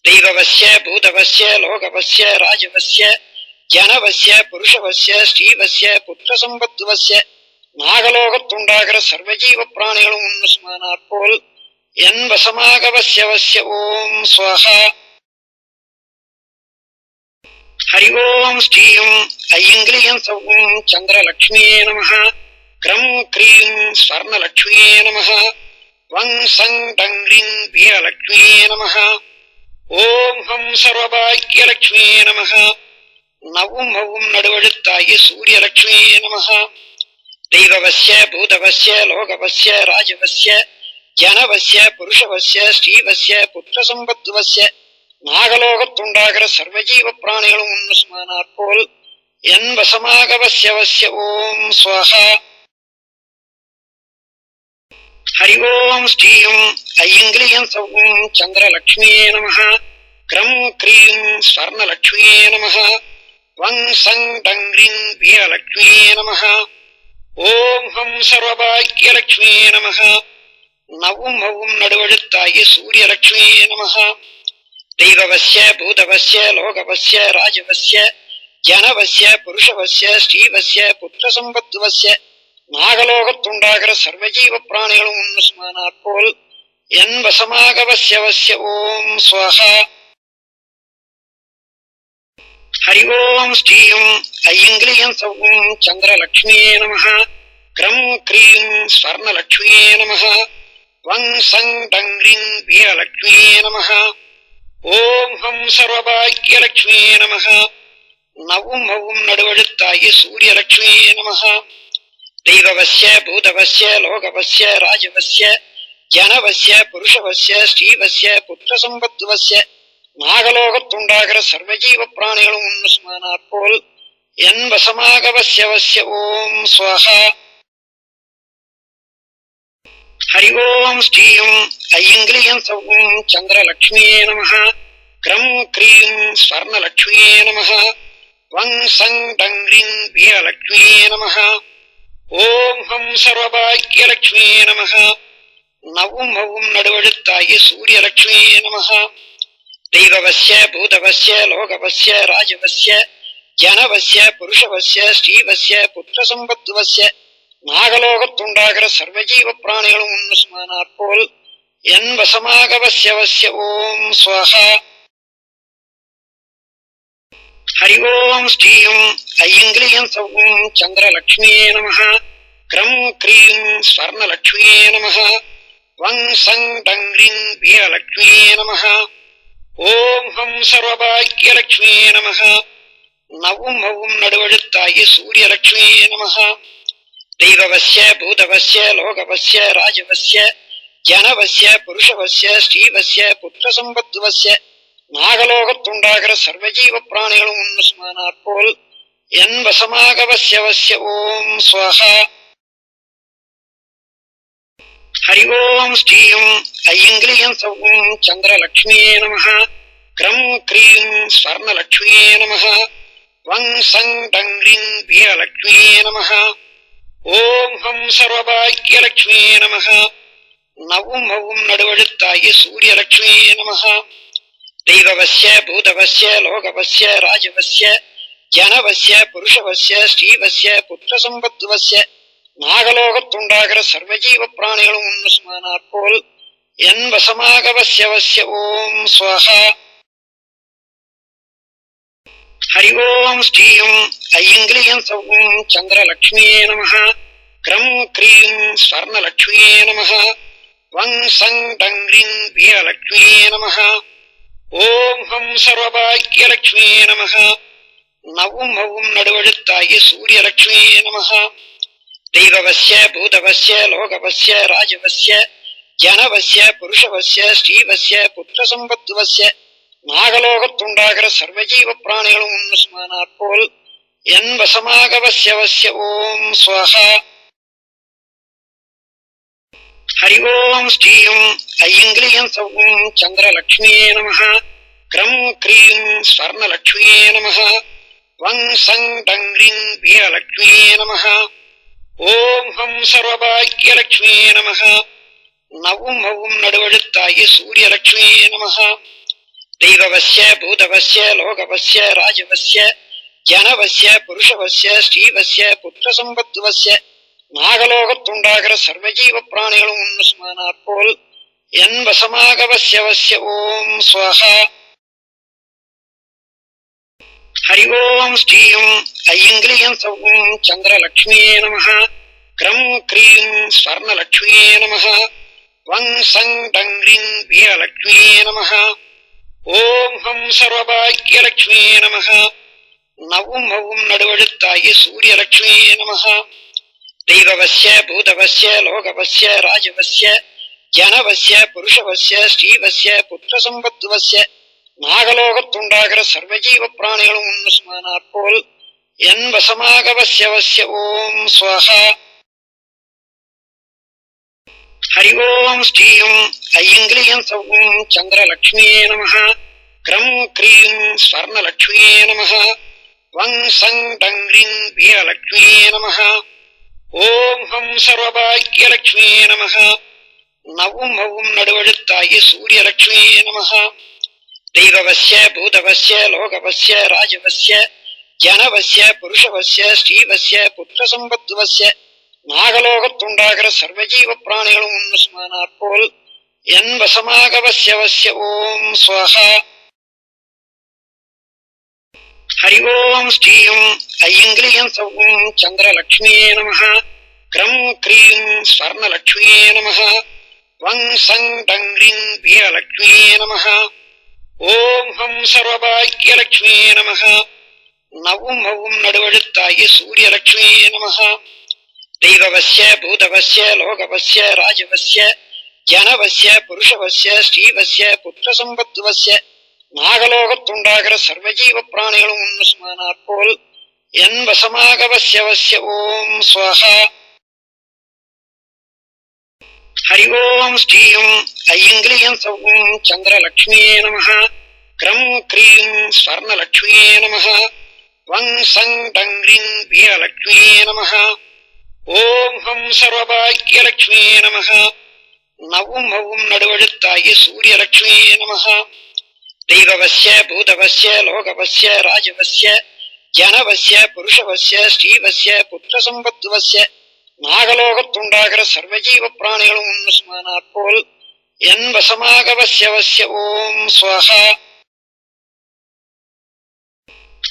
தெய்வவஸ்ய பூதவஸ்ய லோகவஸ்ய ராஜவஸ்ய ஜனவஸ்ய புருஷவஸ்ய ஸ்ரீவஸ்ய புத்திரசம்பத்துவஸ்ய நாகலோகத்துண்டாகிற சர்வஜீவ பிராணிகளும் உன்னுமானாற் போல் என் வசமாக வஸ்ய வஸ்ய ஓம் ஸ்வஹா. ஹரி ஓம் ஸ்ரீயும் ஐங்கிலியம் சௌம் சந்திரலக்ஷ்மியே நமஹ. க்ரம் க்ரீம் ஸ்வர்ணலக்ஷ்மியே நமஹ. வங் சங் டங்க்ரீம் வீரலக்ஷ்மியே நமஹ. ஓம் ஹம் சர்வபாக்யலக்ஷ்மியே நமஹ. நவும் மவும் நடுவழுத்தாய சூரியலக்ஷ்மியே நமஹ. தெய்வவஸ்ய பூதவஸ்ய லோகவஸ்ய ராஜவஸ்ய ஜனவஸ்ய புருஷவஸ்ய ஸ்ரீவஸ்ய புத்திரசம்பத்துவஸ்ய நாகலோகத்துண்டாகிற சர்வஜீவ பிராணிகளும் உன்னுமானாற் போல் என் வசமாக வஸ்ய வஸ்ய ஓம் ஸ்வஹா. ஹரி ஓம் ஸ்ரீயும் ஐங்கிலியம் சௌம் சந்திரலக்ஷ்மியே நமஹ. க்ரம் க்ரீம் ஸ்வர்ணலக்ஷ்மியே நமஹ. வங் சங் டங்க்ரீம் வீரலக்ஷ்மியே நமஹ. ஓம் ஹம் சர்வபாக்யலக்ஷ்மியே நமஹ. நவும் மவும் நடுவழுத்தாய சூரியலக்ஷ்மியே நமஹ. தெய்வவஸ்ய பூதவஸ்ய லோகவஸ்ய ராஜவஸ்ய ஜனவஸ்ய புருஷவஸ்ய ஸ்ரீவஸ்ய புத்திரசம்பத்துவஸ்ய நாகலோகத்துண்டாகிற சர்வஜீவ பிராணிகளும் உன்னுமானாற் போல் என் வசமாக வஸ்ய வஸ்ய ஓம் ஸ்வஹா. ஹரி ஓம் ஸ்ரீயும் ஐங்கிலியம் சௌம் சந்திரலக்ஷ்மியே நம. க்ரம் க்ரீம் ஸ்வர்ணலக்ஷ்மியே நம. வங் சங் டங்க்ரீம் வீரலக்ஷ்மியே நம. ஓம் ஹம் சர்வபாக்யலக்ஷ்மியே நம. நவும் மவும் நடுவழுத்தாகி சூரியலக்ஷ்மியே நம. தெய்வவஸ்ய பூதவஸ்ய லோகவஸ்ய ராஜவஸ்ய ஜனவஸ்ய புருஷவஸ்ய ஸ்ரீவஸ்ய புத்திரசம்பத்துவஸ்ய நாகலோகத்துண்டாகிற சர்வஜீவ பிராணிகளும் உன்னுஸ்மானாற் போல் என் வசமாக வஸ்ய வஸ்ய ஓம் ஸ்வஹா. ஹரி ஓம் ஸ்ரீயும் ஐங்கிலியம் சௌம் சந்திரலக்ஷ்மியே நம. க்ரம் க்ரீம் ஸ்வர்ணலக்ஷ்மியே நம. வங் சங் டங்க்ரீம் வீரலக்ஷ்மியே நம. ஓம் ஹம் சர்வபாக்யலக்ஷ்மியே நம. நவும் மவும் நடுவழுத்தாகி சூரியலக்ஷ்மியே நம. தெய்வவஸ்ய பூதவஸ்ய லோகவஸ்ய ராஜவஸ்ய ஜனவஸ்ய புருஷவஸ்ய ஸ்ரீவஸ்ய புத்திரசம்பத்துவஸ்ய நாகலோகத்துண்டாகிற சர்வஜீவ பிராணிகளும் உன்னுஸ்மானாற் போல் என் வசமாக வஸ்ய வஸ்ய ஓம் ஸ்வஹா. ஹரி ஓம் ஸ்ரீயும் ஐங்கிலியம் சௌம் சந்திரலக்ஷ்மியே நம. க்ரம் க்ரீம் ஸ்வர்ணலக்ஷ்மியே நம. வங் சங் டங்க்ரீம் வீரலக்ஷ்மியே நம. ஓம் ஹம் சர்வபாக்யலக்ஷ்மியே நம. நவும் மவும் நடுவழுத்தாகி சூரியலக்ஷ்மியே நம. தெய்வவஸ்ய பூதவஸ்ய லோகவஸ்ய ராஜவஸ்ய ஜனவஸ்ய புருஷவஸ்ய ஸ்ரீவஸ்ய புத்திரசம்பத்துவஸ்ய நாகலோகத்துண்டாகிற சர்வஜீவ பிராணிகளும் உன்னுஸ்மானாற் போல் என் வசமாக வஸ்ய வஸ்ய ஓம் ஸ்வஹா. ஹரி ஓம் ஸ்ரீயும் ஐங்கிலியம் சௌம் சந்திரலக்ஷ்மியே நம. க்ரம் க்ரீம் ஸ்வர்ணலக்ஷ்மியே நம. வங் சங் டங்க்ரீம் வீரலக்ஷ்மியே நம. ஓம் ஹம் சர்வபாக்யலக்ஷ்மியே நம. நவும் மவும் நடுவழுத்தாகி சூரியலக்ஷ்மியே நம. தெய்வவஸ்ய பூதவஸ்ய லோகவஸ்ய ராஜவஸ்ய ஜனவஸ்ய புருஷவஸ்ய ஸ்ரீவஸ்ய புத்திரசம்பத்துவஸ்ய நாகலோகத்துண்டாகிற சர்வஜீவ பிராணிகளும் உன்னுஸ்மானாற் போல் என் வசமாக வஸ்ய வஸ்ய ஓம் ஸ்வஹா. ஹரி ஓம் ஸ்ரீயும் ஐங்கிலியம் சௌம் சந்திரலக்ஷ்மியே நம. க்ரம் க்ரீம் ஸ்வர்ணலக்ஷ்மியே நம. வங் சங் டங்க்ரீம் வீரலக்ஷ்மியே நம. ஓம் ஹம் சர்வபாக்யலக்ஷ்மியே நம. நவும் மவும் நடுவழுத்தாகி சூரியலக்ஷ்மியே நம. தெய்வவஸ்ய பூதவஸ்ய லோகவஸ்ய ராஜவஸ்ய ஜனவஸ்ய புருஷவஸ்ய ஸ்ரீவஸ்ய புத்திரசம்பத்துவஸ்ய நாகலோகத்துண்டாகிற சர்வஜீவ பிராணிகளும் உன்னுஸ்மானாற் போல் என் வசமாக வஸ்ய வஸ்ய ஓம் ஸ்வஹா. ஹரி ஓம் ஸ்ரீயும் ஐங்கிலியம் சௌம் சந்திரலக்ஷ்மியே நம. க்ரம் க்ரீம் ஸ்வர்ணலக்ஷ்மியே நம. வங் சங் டங்க்ரீம் வீரலக்ஷ்மியே நம. ஓம் ஹம் சர்வபாக்யலக்ஷ்மியே நம. நவும் மவும் நடுவழுத்தாகி சூரியலக்ஷ்மியே நம. தெய்வவஸ்ய பூதவஸ்ய லோகவஸ்ய ராஜவஸ்ய ஜனவஸ்ய புருஷவஸ்ய ஸ்ரீவஸ்ய புத்திரசம்பத்துவஸ்ய நாகலோகத்துண்டாகிற சர்வஜீவ பிராணிகளும் உன்னுஸ்மானாற் போல் என் வசமாக வஸ்ய வஸ்ய ஓம் ஸ்வஹா. ஹரி ஓம் ஸ்ரீயும் ஐங்கிலியம் சௌம் சந்திரலக்ஷ்மியே நம. க்ரம் க்ரீம் ஸ்வர்ணலக்ஷ்மியே நம. வங் சங் டங்க்ரீம் வீரலக்ஷ்மியே நம. ஓம் ஹம் சர்வபாக்யலக்ஷ்மியே நம. நவும் மவும் நடுவழுத்தாகி சூரியலக்ஷ்மியே நம. தெய்வவஸ்ய பூதவஸ்ய லோகவஸ்ய ராஜவஸ்ய ஜனவஸ்ய புருஷவஸ்ய ஸ்ரீவஸ்ய புத்திரசம்பத்துவஸ்ய நாகலோகத்துண்டாகிற சர்வஜீவ பிராணிகளும் உன்னுஸ்மானாற் போல் என் வசமாக வஸ்ய வஸ்ய ஓம் ஸ்வஹா. ஹரி ஓம் ஸ்ரீயும் ஐங்கிலியம் சௌம் சந்திரலக்ஷ்மியே நம. க்ரம் க்ரீம் ஸ்வர்ணலக்ஷ்மியே நம. வங் சங் டங்க்ரீம் வீரலக்ஷ்மியே நம. ஓம் ஹம் சர்வபாக்யலக்ஷ்மியே நம. நவும் மவும் நடுவழுத்தாகி சூரியலக்ஷ்மியே நம. தெய்வவஸ்ய பூதவஸ்ய லோகவஸ்ய ராஜவஸ்ய ஜனவஸ்ய புருஷவஸ்ய ஸ்ரீவஸ்ய புத்திரசம்பத்துவஸ்ய நாகலோகத்துண்டாகிற சர்வஜீவ பிராணிகளும் உன்னுஸ்மானாற் போல் என் வசமாக வஸ்ய வஸ்ய ஓம் ஸ்வஹா. ஹரி ஓம் ஸ்ரீயும் ஐயங்கிரியம் சௌம் சந்திரலக்ஷ்மியே நமः. க்ரம் க்ரீம் ஸ்வர்ணலக்ஷ்மியே நமः. வங் சங் டங்க்ரீம் வீரலக்ஷ்மியே நமः. ஓம் ஹம் சர்வபாக்யலக்ஷ்மியே நமः. நவும் மவும் நடுவழுத்தாய சூரியலக்ஷ்மியே நமः. தெய்வவஸ்ய பூதவஸ்ய லோகவஸ்ய ராஜவஸ்ய ஜனவஸ்ய புருஷவஸ்ய ஸ்ரீவஸ்ய புத்திரசம்பத்துவஸ்ய நாகலோகத்துண்டாகிற சர்வஜீவ பிராணிகளும் உன்னுமானாற் போல் என் வசமாக வஸ்ய வஸ்ய ஓம் ஸ்வஹா. ஹரி ஓம் ஸ்ரீயும் ஐயங்கிரியம் சௌம் சந்திரலக்ஷ்மியே நமः. க்ரம் க்ரீம் ஸ்வர்ணலக்ஷ்மியே நமः. வங் சங் டங்க்ரீம் வீரலக்ஷ்மியே நமः. ஓம் ஹம் சர்வபாக்யலக்ஷ்மியே நமः. நவும் மவும் நடுவழுத்தாய சூரியலக்ஷ்மியே நமः. தெய்வவஸ்ய பூதவஸ்ய லோகவஸ்ய ராஜவஸ்ய ஜனவஸ்ய புருஷவஸ்ய ஸ்ரீவஸ்ய புத்திரசம்பத்துவஸ்ய நாகலோகத்துண்டாகிற சர்வஜீவ பிராணிகளும் உன்னுமானாற் போல் என் வசமாக வஸ்ய வஸ்ய ஓம் ஸ்வஹா.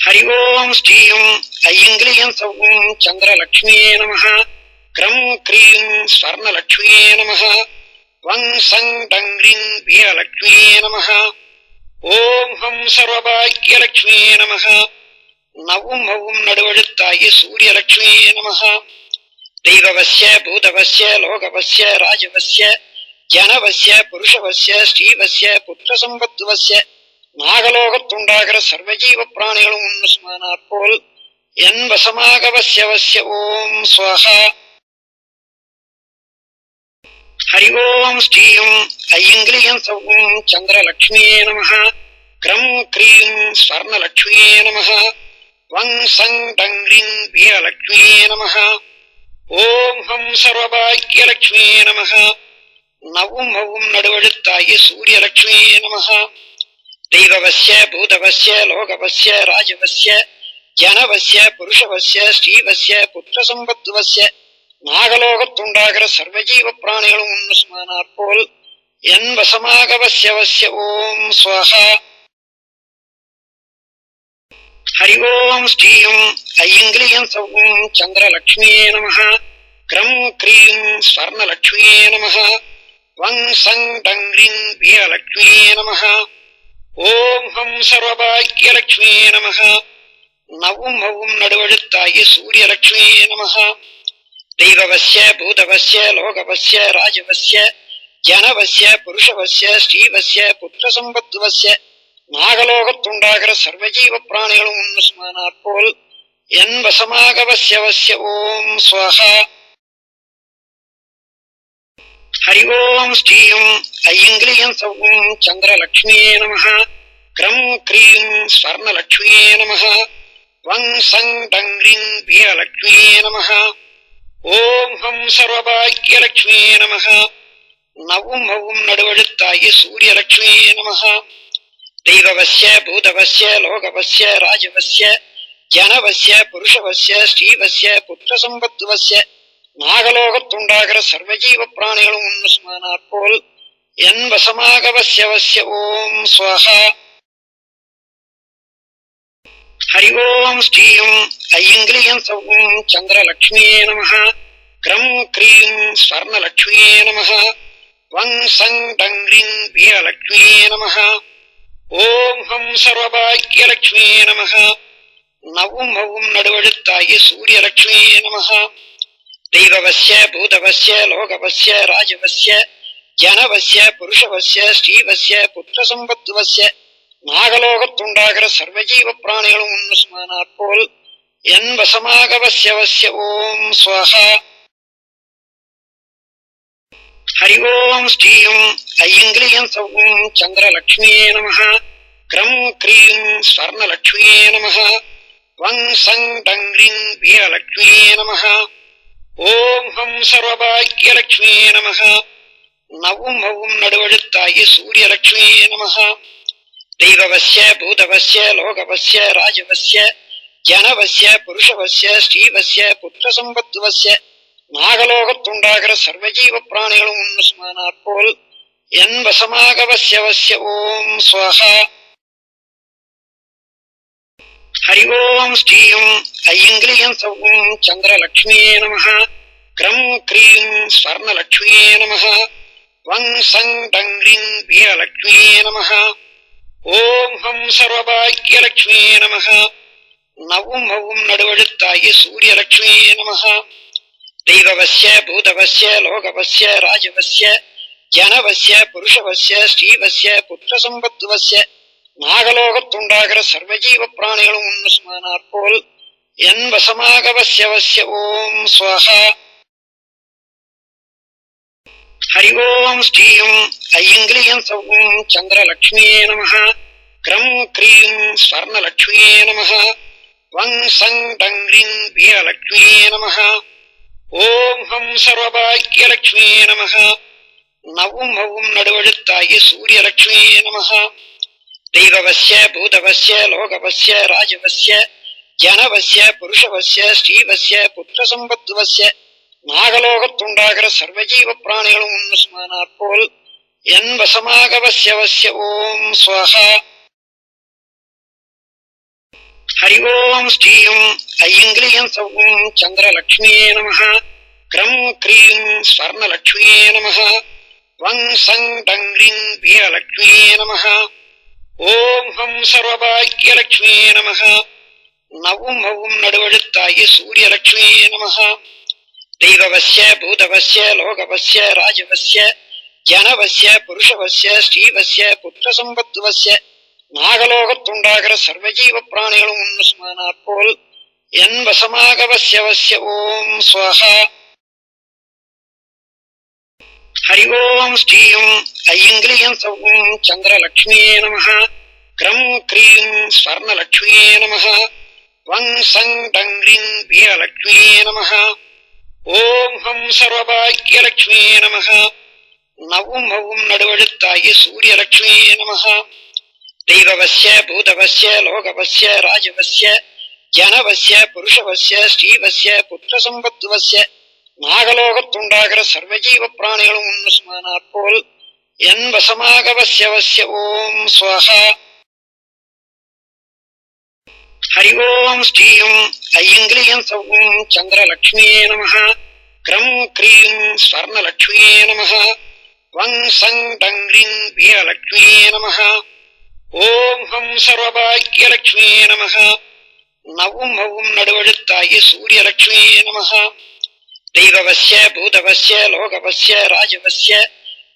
ஹரி ஓம் ஸ்ரீயும் ஐயங்கிரியம் சௌம் சந்திரலக்ஷ்மியே நமः. க்ரம் க்ரீம் ஸ்வர்ணலக்ஷ்மியே நமः. வங் சங் டங்க்ரீம் வீரலக்ஷ்மியே நமः. ஓம் ஹம் சர்வபாக்யலக்ஷ்மியே நமः. நவும் மவும் நடுவழுத்தாய சூரியலக்ஷ்மியே நமः. தெய்வவஸ்ய பூதவஸ்ய லோகவஸ்ய ராஜவஸ்ய ஜனவஸ்ய புருஷவஸ்ய ஸ்ரீவஸ்ய புத்திரசம்பத்துவஸ்ய நாகலோகத்துண்டாகிற சர்வஜீவ பிராணிகளும் உன்னுமானாற் போல் என் வசமாக வஸ்ய வஸ்ய ஓம் ஸ்வஹா. ஹரி ஓம் ஸ்ரீயும் ஐயங்கிரியம் சௌம் சந்திரலக்ஷ்மியே நமः. க்ரம் க்ரீம் ஸ்வர்ணலக்ஷ்மியே நமः. வங் சங் டங்க்ரீம் வீரலக்ஷ்மியே நமः. ஓம் ஹம் சர்வபாக்யலக்ஷ்மியே நமः. நவும் மவும் நடுவழுத்தாய சூரியலக்ஷ்மியே நமः. தெய்வவஸ்ய பூதவஸ்ய லோகவஸ்ய ராஜவஸ்ய ஜனவஸ்ய புருஷவஸ்ய ஸ்ரீவஸ்ய புத்திரசம்பத்துவஸ்ய நாகலோகத்துண்டாகிற சர்வஜீவ பிராணிகளும் உன்னுமானாற் போல் என் வசமாக வஸ்ய வஸ்ய ஓம் ஸ்வஹா. ஹரி ஓம் ஸ்ரீயும் ஐயங்கிரியம் சௌம் சந்திரலக்ஷ்மியே நமः. க்ரம் க்ரீம் ஸ்வர்ணலக்ஷ்மியே நமः. வங் சங் டங்க்ரீம் வீரலக்ஷ்மியே நமः. ஓம் ஹம் சர்வபாக்யலக்ஷ்மியே நமः. நவும் மவும் நடுவழுத்தாய சூரியலக்ஷ்மியே நமः. தெய்வவஸ்ய பூதவஸ்ய லோகவஸ்ய ராஜவஸ்ய ஜனவஸ்ய புருஷவஸ்ய ஸ்ரீவஸ்ய புத்திரசம்பத்துவஸ்ய நாகலோகத்துண்டாகிற சர்வஜீவ பிராணிகளும் உன்னுமானாற் போல் என் வசமாக வஸ்ய வஸ்ய ஓம் ஸ்வஹா. ஹரி ஓம் ஸ்ரீயும் ஐயங்கிரியம் சௌம் சந்திரலக்ஷ்மியே நமः. க்ரம் க்ரீம் ஸ்வர்ணலக்ஷ்மியே நமः. வங் சங் டங்க்ரீம் வீரலக்ஷ்மியே நமः. ஓம் ஹம் சர்வபாக்யலக்ஷ்மியே நமः. நவும் மவும் நடுவழுத்தாய சூரியலக்ஷ்மியே நமः. தெய்வவஸ்ய பூதவஸ்ய லோகவஸ்ய ராஜவஸ்ய ஜனவஸ்ய புருஷவஸ்ய ஸ்ரீவஸ்ய புத்திரசம்பத்துவஸ்ய நாகலோகத்துண்டாகிற சர்வஜீவ பிராணிகளும் உன்னுமானாற் போல் என் வசமாக வஸ்ய வஸ்ய ஓம் ஸ்வஹா. ஹரி ஓம் ஸ்ரீயும் ஐயங்கிரியம் சௌம் சந்திரலக்ஷ்மியே நமः. க்ரம் க்ரீம் ஸ்வர்ணலக்ஷ்மியே நமः. வங் சங் டங்க்ரீம் வீரலக்ஷ்மியே நமः. ஓம் ஹம் சர்வபாக்யலக்ஷ்மியே நமः. நவும் மவும் நடுவழுத்தாய சூரியலக்ஷ்மியே நமः. தெய்வவஸ்ய பூதவஸ்ய லோகவஸ்ய ராஜவஸ்ய ஜனவஸ்ய புருஷவஸ்ய ஸ்ரீவஸ்ய புத்திரசம்பத்துவஸ்ய நாகலோகத்துண்டாகிற சர்வஜீவ பிராணிகளும் உன்னுமானாற் போல் என் வசமாக வஸ்ய வஸ்ய ஓம் ஸ்வஹா. ஹரி ஓம் ஸ்ரீயும் ஐயங்கிரியம் சௌம் சந்திரலக்ஷ்மியே நமः. க்ரம் க்ரீம் ஸ்வர்ணலக்ஷ்மியே நமः. வங் சங் டங்க்ரீம் வீரலக்ஷ்மியே நமः. ஓம் ஹம் சர்வபாக்யலக்ஷ்மியே நமः. நவும் மவும் நடுவழுத்தாய சூரியலக்ஷ்மியே நமः. தெய்வவஸ்ய பூதவஸ்ய லோகவஸ்ய ராஜவஸ்ய ஜனவஸ்ய புருஷவஸ்ய ஸ்ரீவஸ்ய புத்திரசம்பத்துவஸ்ய நாகலோகத்துண்டாகிற சர்வஜீவ பிராணிகளும் உன்னுமானாற் போல் என் வசமாக வஸ்ய வஸ்ய ஓம் ஸ்வஹா. ஹரி ஓம் ஸ்ரீயம் ஐயங்கிரியம் சௌம் சந்திரலக்ஷ்மியே நமஹ. க்ரம் க்ரீம் ஸ்வர்ணலக்ஷ்மியே நமஹ. வங் சங் டங்க்ரீம் வீரலக்ஷ்மியே நமஹ. ஓம் ஹம் சர்வபாக்யலக்ஷ்மியே நமஹ. நவும் ஹவும் நடுவழுத்தாகி சூரியலக்ஷ்மியே நமஹ. தெய்வவஸ்ய பூதவஸ்ய லோகவஸ்ய ராஜவஸ்ய ஜனவஸ்ய புருஷவஸ்ய ஸ்ரீவஸ்ய புத்திர சம்பத்துவஸ்ய நாகலோகத்துண்டாகிற சர்வஜீவ பிராணிகளும் உன்னுமானாற் போல் என் வசமாக வஸ்ய வஸ்ய ஓம் ஸ்வஹா. ஹரி ஓம் ஸ்ரீயம் ஐயங்கிரியம் சௌம் சந்திரலக்ஷ்மியே நமஹ. க்ரம் க்ரீம் ஸ்வர்ணலக்ஷ்மியே நமஹ. வங் சங் டங்க்ரீம் வீரலக்ஷ்மியே நமஹ. ஓம் ஹம் சர்வபாக்யலக்ஷ்மியே நமஹ. நவும் ஹவும் நடுவழுத்தாகி சூரியலக்ஷ்மியே நமஹ. தெய்வவஸ்ய பூதவஸ்ய லோகவஸ்ய ராஜவஸ்ய ஜனவஸ்ய புருஷவஸ்ய ஸ்ரீவஸ்ய புத்திர சம்பத்துவஸ்ய நாகலோகத்துண்டாகிற சர்வஜீவ பிராணிகளும் உன்னுமானாற் போல் என் வசமாக வஸ்ய வஸ்ய ஓம் ஸ்வஹா. ஹரி ஓம் ஸ்ரீயம் ஐயங்கிரியம் சௌம் சந்திரலக்ஷ்மியே நமஹ. க்ரம் க்ரீம் ஸ்வர்ணலக்ஷ்மியே நமஹ. வங் சங் டங்க்ரீம் வீரலக்ஷ்மியே நமஹ. ஓம் ஹம் சர்வபாக்யலக்ஷ்மியே நமஹ. நவும் ஹவும் நடுவழுத்தாகி சூரியலக்ஷ்மியே நமஹ. தெய்வவஸ்ய பூதவஸ்ய லோகவஸ்ய ராஜவஸ்ய ஜனவஸ்ய புருஷவஸ்ய ஸ்ரீவஸ்ய புத்திர சம்பத்துவஸ்ய நாகலோகத்துண்டாகிற சர்வஜீவ பிராணிகளும் உன்னுமானாற் போல் என் வசமாக வஸ்ய வஸ்ய ஓம் ஸ்வஹா. ஹரி ஓம் ஸ்ரீயம் ஐயங்கிரியம் சௌம் சந்திரலக்ஷ்மியே நமஹ. க்ரம் க்ரீம் ஸ்வர்ணலக்ஷ்மியே நமஹ. வங் சங் டங்க்ரீம் வீரலக்ஷ்மியே நமஹ. ஓம் ஹம் சர்வபாக்யலக்ஷ்மியே நமஹ. நவும் ஹவும் நடுவழுத்தாகி சூரியலக்ஷ்மியே நமஹ. தெய்வவஸ்ய பூதவஸ்ய லோகவஸ்ய ராஜவஸ்ய ஜனவஸ்ய புருஷவஸ்ய ஸ்ரீவஸ்ய புத்திர சம்பத்துவஸ்ய நாகலோகத்துண்டாகிற சர்வஜீவ பிராணிகளும் உன்னுமானாற் போல் என் வசமாக வஸ்ய வஸ்ய ஓம் ஸ்வஹா. ஹரி ஓம் ஸ்ரீயம் ஐயங்கிரியம் சௌம் சந்திரலக்ஷ்மியே நமஹ. க்ரம் க்ரீம் ஸ்வர்ணலக்ஷ்மியே நமஹ. வங் சங் டங்க்ரீம் வீரலக்ஷ்மியே நமஹ. ஓம் ஹம் சர்வபாக்யலக்ஷ்மியே நமஹ. நவும் ஹவும் நடுவழுத்தாகி சூரியலக்ஷ்மியே நமஹ. தெய்வவஸ்ய பூதவஸ்ய லோகவஸ்ய ராஜவஸ்ய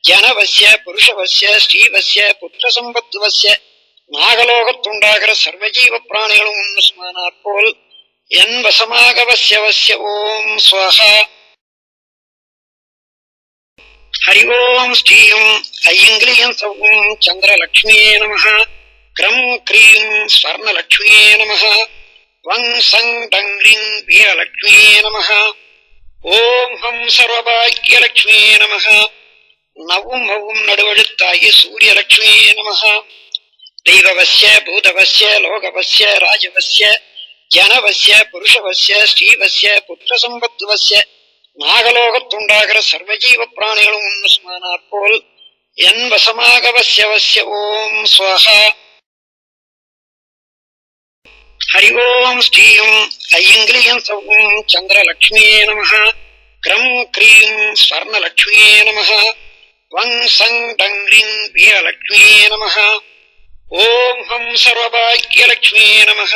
ஜனவஸ்ய புருஷவஸ்ய ஸ்ரீவஸ்ய புத்திர சம்பத்துவஸ்ய நாகலோகத்துண்டாகிற சர்வஜீவ பிராணிகளும் உன்னுமானாற் போல் என் வசமாக வஸ்ய வஸ்ய ஓம் ஸ்வஹா. ஹரி ஓம் ஸ்ரீயம் ஐயங்கிரியம் சௌம் சந்திரலக்ஷ்மியே நமஹ. க்ரம் க்ரீம் ஸ்வர்ணலக்ஷ்மியே நமஹ. வங் சங் டங்க்ரீம் வீரலக்ஷ்மியே நமஹ. ஓம் ஹம் சர்வபாக்யலக்ஷ்மியே நமஹ. நவும் ஹவும் நடுவழுத்தாகி சூரியலக்ஷ்மியே நமஹ. தெய்வவஸ்ய பூதவஸ்ய லோகவஸ்ய ராஜவஸ்ய ஜனவஸ்ய புருஷவஸ்ய ஸ்ரீவஸ்ய புத்திர சம்பத்துவஸ்ய நாகலோகத்துண்டாகிற சர்வஜீவ பிராணிகளும் உன்னுமானாற் போல் என் வசமாக வஸ்ய வஸ்ய ஓம் ஸ்வஹா. ஹரி ஓம் ஸ்ரீயம் ஐயங்கிரியம் சௌம் சந்திரலக்ஷ்மியே நமஹ. க்ரம் க்ரீம் ஸ்வர்ணலக்ஷ்மியே நமஹ. வங் சங் டங்க்ரீம் வீரலக்ஷ்மியே நமஹ. ஓம் ஹம் சர்வபாக்யலக்ஷ்மியே நமஹ.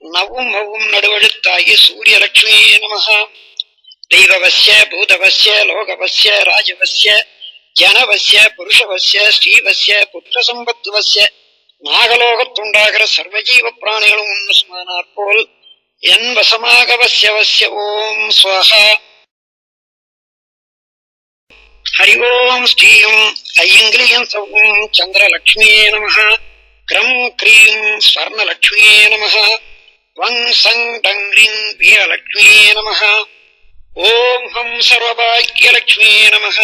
நவும் ஹவும் நடுவழுத்தாகி சூரியலக்ஷ்மியே நமஹ. தெய்வவஸ்ய பூதவஸ்ய லோகவஸ்ய ராஜவஸ்ய ஜனவஸ்ய புருஷவஸ்ய ஸ்ரீவஸ்ய புத்திர சம்பத்துவஸ்ய நாகலோகத்துண்டாகிற சர்வஜீவ பிராணிகளும் உன்னுமானாற் போல் என் வசமாக வஸ்ய வஸ்ய ஓம் ஸ்வஹா. ஹரி ஓம் ஸ்ரீயம் ஐயங்கிரியம் சௌம் சந்திரலக்ஷ்மியே நமஹ. க்ரம் க்ரீம் ஸ்வர்ணலக்ஷ்மியே நமஹ. வங் சங் டங்க்ரீம் வீரலக்ஷ்மியே நமஹ. ஓம் ஹம் சர்வபாக்யலக்ஷ்மியே நமஹ.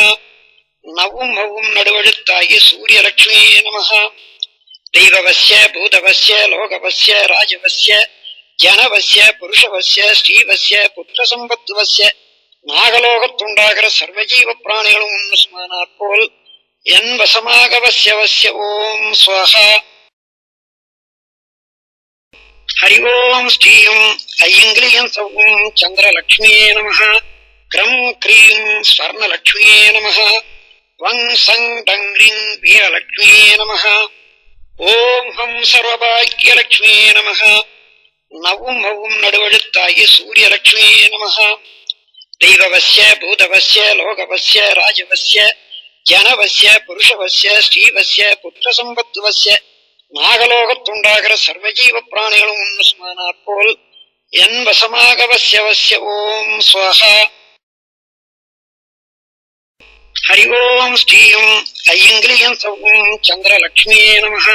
நவும் ஹவும் நடுவழுத்தாகி சூரியலக்ஷ்மியே நமஹ. தெய்வவஸ்ய பூதவஸ்ய லோகவஸ்ய ராஜவஸ்ய ஜனவஸ்ய புருஷவஸ்ய ஸ்ரீவஸ்ய புத்திர சம்பத்துவஸ்ய நாகலோகத்துண்டாகிற சர்வஜீவ பிராணிகளும் உன்னுமானாற் போல் என் வசமாக வஸ்ய வஸ்ய ஓம் ஸ்வஹா. ஹரி ஓம் ஸ்ரீயும் ஐயங்கிலியம் சௌம் சந்திரலக்ஷ்மியே நமஹ. க்ரம் க்ரீம் ஸ்வர்ணலக்ஷ்மியே நமஹ. வங் சங் டங்க்ரிங் வீரலக்ஷ்மியே நமஹ. ஓம் ஹம் சர்வபாக்யலக்ஷ்மியே நமஹ. நவும் ஹவும் நடுவழுத்தாயி சூரியலக்ஷ்மியே நமஹ. தெய்வவஸ்ய பூதவஸ்ய லோகவஸ்ய ராஜவஸ்ய ஜனவஸ்ய புருஷவஸ்ய ஸ்ரீவஸ்ய புத்திரசம்பத்துவஸ்ய நாகலோகத்துண்டாகிற சர்வஜீவ பிராணிகளும் ஒன்று சுமானாற் போல் என் வசமாக வஸ்ய வஸ்ய ஓம் ஸ்வஹா. ஹரி ஓம் ஸ்ரீயும் ஐயங்கிலியம் சௌம் சந்திரலக்ஷ்மியே நமஹ.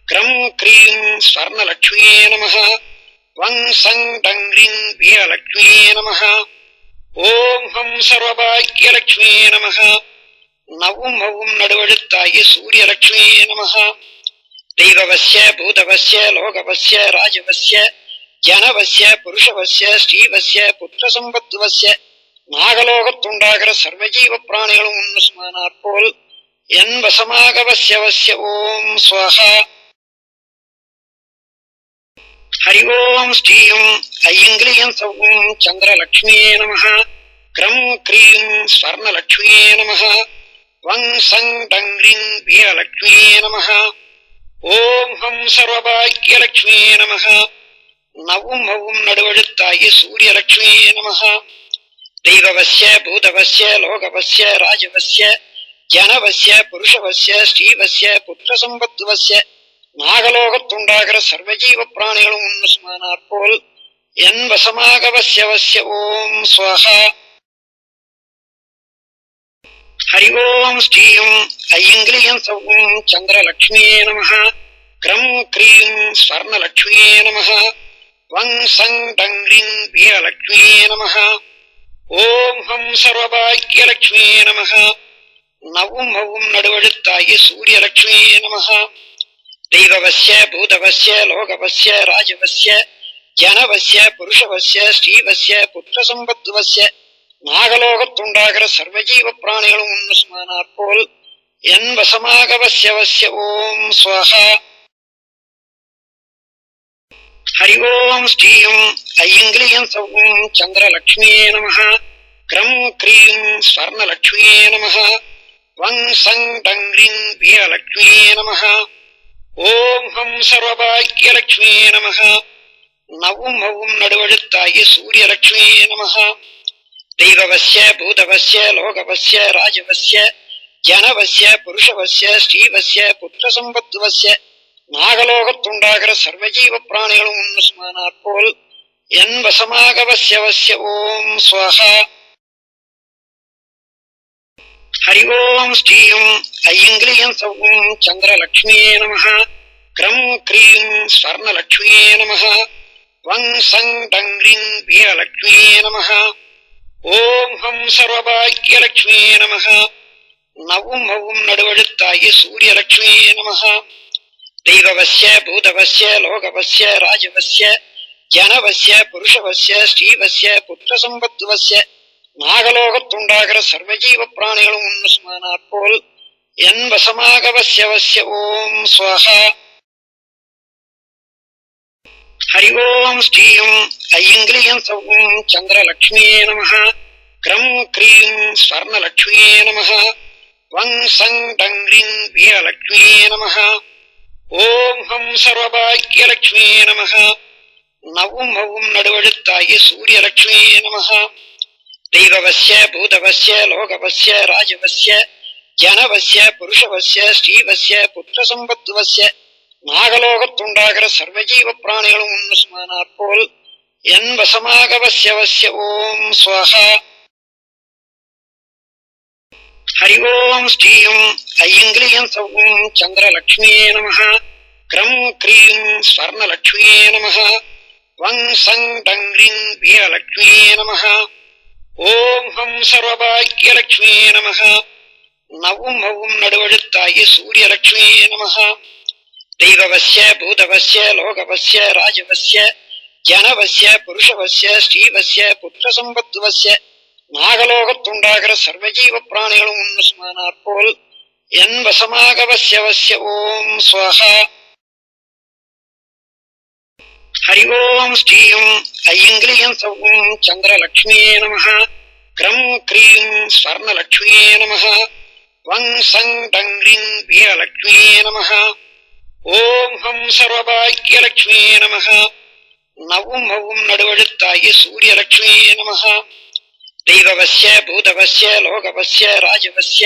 க்ரம் க்ரீம் ஸ்வர்ணலக்ஷ்மியே நமஹ. வங் சங் டங்க்ரிங் வீரலக்ஷ்மியே நமஹ. ஓம் ஹம் சர்வபாக்யலக்ஷ்மியே நமஹ. நவும் ஹவும் நடுவழுத்தாயி சூரியலக்ஷ்மியே நமஹ. தெய்வவஸ்ய பூதவஸ்ய லோகவஸ்ய ராஜவஸ்ய ஜனவஸ்ய புருஷவஸ்ய ஸ்ரீவஸ்ய புத்திரசம்பத்துவஸ்ய நாகலோகத்துண்டாகிற சர்வஜீவ பிராணிகளும் ஒன்று சுமானாற் போல் என் வசமாக வஸ்ய வஸ்ய ஓம் ஸ்வஹா. ஹரி ஓம் ஸ்ரீயும் ஐயங்கிலியம் சௌம் சந்திரலக்ஷ்மியே நமஹ. க்ரம் க்ரீம் ஸ்வர்ணலக்ஷ்மியே நமஹ. வங் சங் டங்க்ரிங் வீரலக்ஷ்மியே நமஹ. ஓம் ஹம் சர்வபாக்யலக்ஷ்மியே நமஹ. நவும் ஹவும் நடுவழுத்தாயி சூரியலக்ஷ்மியே நமஹ. தெய்வவஸ்ய பூதவஸ்ய லோகவஸ்ய ராஜவஸ்ய ஜனவஸ்ய புருஷவஸ்ய ஸ்ரீவஸ்ய புத்திரசம்பத்துவஸ்ய நாகலோகத்துண்டாகிற சர்வஜீவ பிராணிகளும் ஒன்று சுமானாற் போல் என் வசமாக வஸ்ய வஸ்ய ஓம் ஸ்வஹா. ஹரி ஓம் ஸ்ரீயும் ஐயங்கிலியம் சௌம் சந்திரலக்ஷ்மியே நமஹ. க்ரம் க்ரீம் ஸ்வர்ணலக்ஷ்மியே நமஹ. வங் சங் டங்க்ரிங் வீரலக்ஷ்மியே நமஹ. ஓம் ஹம் சர்வபாக்யலக்ஷ்மியே நமஹ. நவும் ஹவும் நடுவழுத்தாயி சூரியலக்ஷ்மியே நமஹ. தெய்வவஸ்ய பூதவஸ்ய லோகவஸ்ய ராஜவஸ்ய ஜனவஸ்ய புருஷவஸ்ய ஸ்ரீவஸ்ய புத்திரசம்பத்துவஸ்ய நாகலோகத்துண்டாகிற சர்வஜீவ பிராணிகளும் ஒன்று சுமானாற் போல் என் வசமாக வஸ்ய வஸ்ய ஓம் ஸ்வஹா. ஹரி ஓம் ஸ்ரீயும் ஐயங்கிலியம் சௌம் சந்திரலக்ஷ்மியே நமஹ. க்ரம் க்ரீம் ஸ்வர்ணலக்ஷ்மியே நமஹ. வங் சங் டங்க்ரிங் வீரலக்ஷ்மியே நமஹ. ஓம் ஹம் சர்வபாக்யலக்ஷ்மியே நமஹ. நவும் ஹவும் நடுவழுத்தாயி சூரியலக்ஷ்மியே நமஹ. தெய்வவஸ்ய பூதவஸ்ய லோகவஸ்ய ராஜவஸ்ய ஜனவஸ்ய புருஷவஸ்ய ஸ்ரீவஸ்ய புத்திரசம்பத்துவஸ்ய நாகலோகத்துண்டாகிற சர்வஜீவ பிராணிகளும் ஒன்று சுமானாற் போல் என் வசமாக வஸ்ய வஸ்ய ஓம் ஸ்வஹா. ஹரி ஓம் ஸ்ரீயும் ஐயங்கிலியம் சௌம் சந்திரலக்ஷ்மியே நமஹ. க்ரம் க்ரீம் ஸ்வர்ணலக்ஷ்மியே நமஹ. வங் சங் டங்க்ரிங் வீரலக்ஷ்மியே நமஹ. ஓம் ஹம் சர்வபாக்யலக்ஷ்மியே நமஹ. நவும் ஹவும் நடுவழுத்தாயி சூரியலக்ஷ்மியே நமஹ. தெய்வவஸ்ய பூதவஸ்ய லோகவஸ்ய ராஜவஸ்ய ஜனவஸ்ய புருஷவஸ்ய ஸ்ரீவஸ்ய புத்திரசம்பத்துவஸ்ய நாகலோகத்துண்டாகிற சர்வஜீவ பிராணிகளும் ஒன்று சுமானாற் போல் என் வசமாக வஸ்ய வஸ்ய ஓம் ஸ்வஹா. ஹரி ஓம் ஸ்ரீயும் ஐயங்கிலியம் சௌம் சந்திரலக்ஷ்மியே நமஹ. க்ரம் க்ரீம் ஸ்வர்ணலக்ஷ்மியே நமஹ. வங் சங் டங்க்ரிங் வீரலக்ஷ்மியே நமஹ. ஓம் ஹம் சர்வபாக்யலக்ஷ்மியே நமஹ. நவும் ஹவும் நடுவழுத்தாயி சூரியலக்ஷ்மியே நமஹ. தெய்வவஸ்ய பூதவஸ்ய லோகவஸ்ய ராஜவஸ்ய ஜனவஸ்ய புருஷவஸ்ய ஸ்ரீவஸ்ய புத்திரசம்பத்துவஸ்ய நாகலோகத்துண்டாகிற சர்வஜீவ பிராணிகளும் ஒன்று சுமானாற் போல் என் வசமாக வஸ்ய வஸ்ய ஓம் ஸ்வஹா. ஹரி ஓம் ஸ்ரீயும் ஐயங்கிலியம் சௌம் சந்திரலக்ஷ்மியே நமஹ. க்ரம் க்ரீம் ஸ்வர்ணலக்ஷ்மியே நமஹ. வங் சங் டங்க்ரிங் வீரலக்ஷ்மியே நமஹ. ஓம் ஹம் சர்வபாக்யலக்ஷ்மியே நமஹ. நவும் ஹவும் நடுவழுத்தாயி சூரியலக்ஷ்மியே நமஹ. தெய்வவஸ்ய பூதவஸ்ய லோகவஸ்ய ராஜவஸ்ய ஜனவஸ்ய புருஷவஸ்ய ஸ்ரீவஸ்ய புத்திரசம்பத்துவஸ்ய நாகலோகத்துண்டாகிற சர்வஜீவ பிராணிகளும் ஒன்று சுமானாற் போல் என் வசமாகவஸ்ய வஸ்ய ஓம் ஸ்வஹா. ஹரி ஓம் ஸ்ரீயம் ஐயங்கிரியம் சௌம் சந்திரலக்ஷ்மியே நமஹ. க்ரம் க்ரீம் ஸ்வர்ணலக்ஷ்மியே நமஹ. வங் சங் டங்க்ரீம் வீரலக்ஷ்மியே நமஹ. ஓம் ஹம் சர்வபாக்யலக்ஷ்மியே நமஹ. நவும் மவும் நடுவழுத்தாய சூரியலக்ஷ்மியே நமஹ. தெய்வவஸ்ய பூதவஸ்ய லோகவஸ்ய ராஜவஸ்ய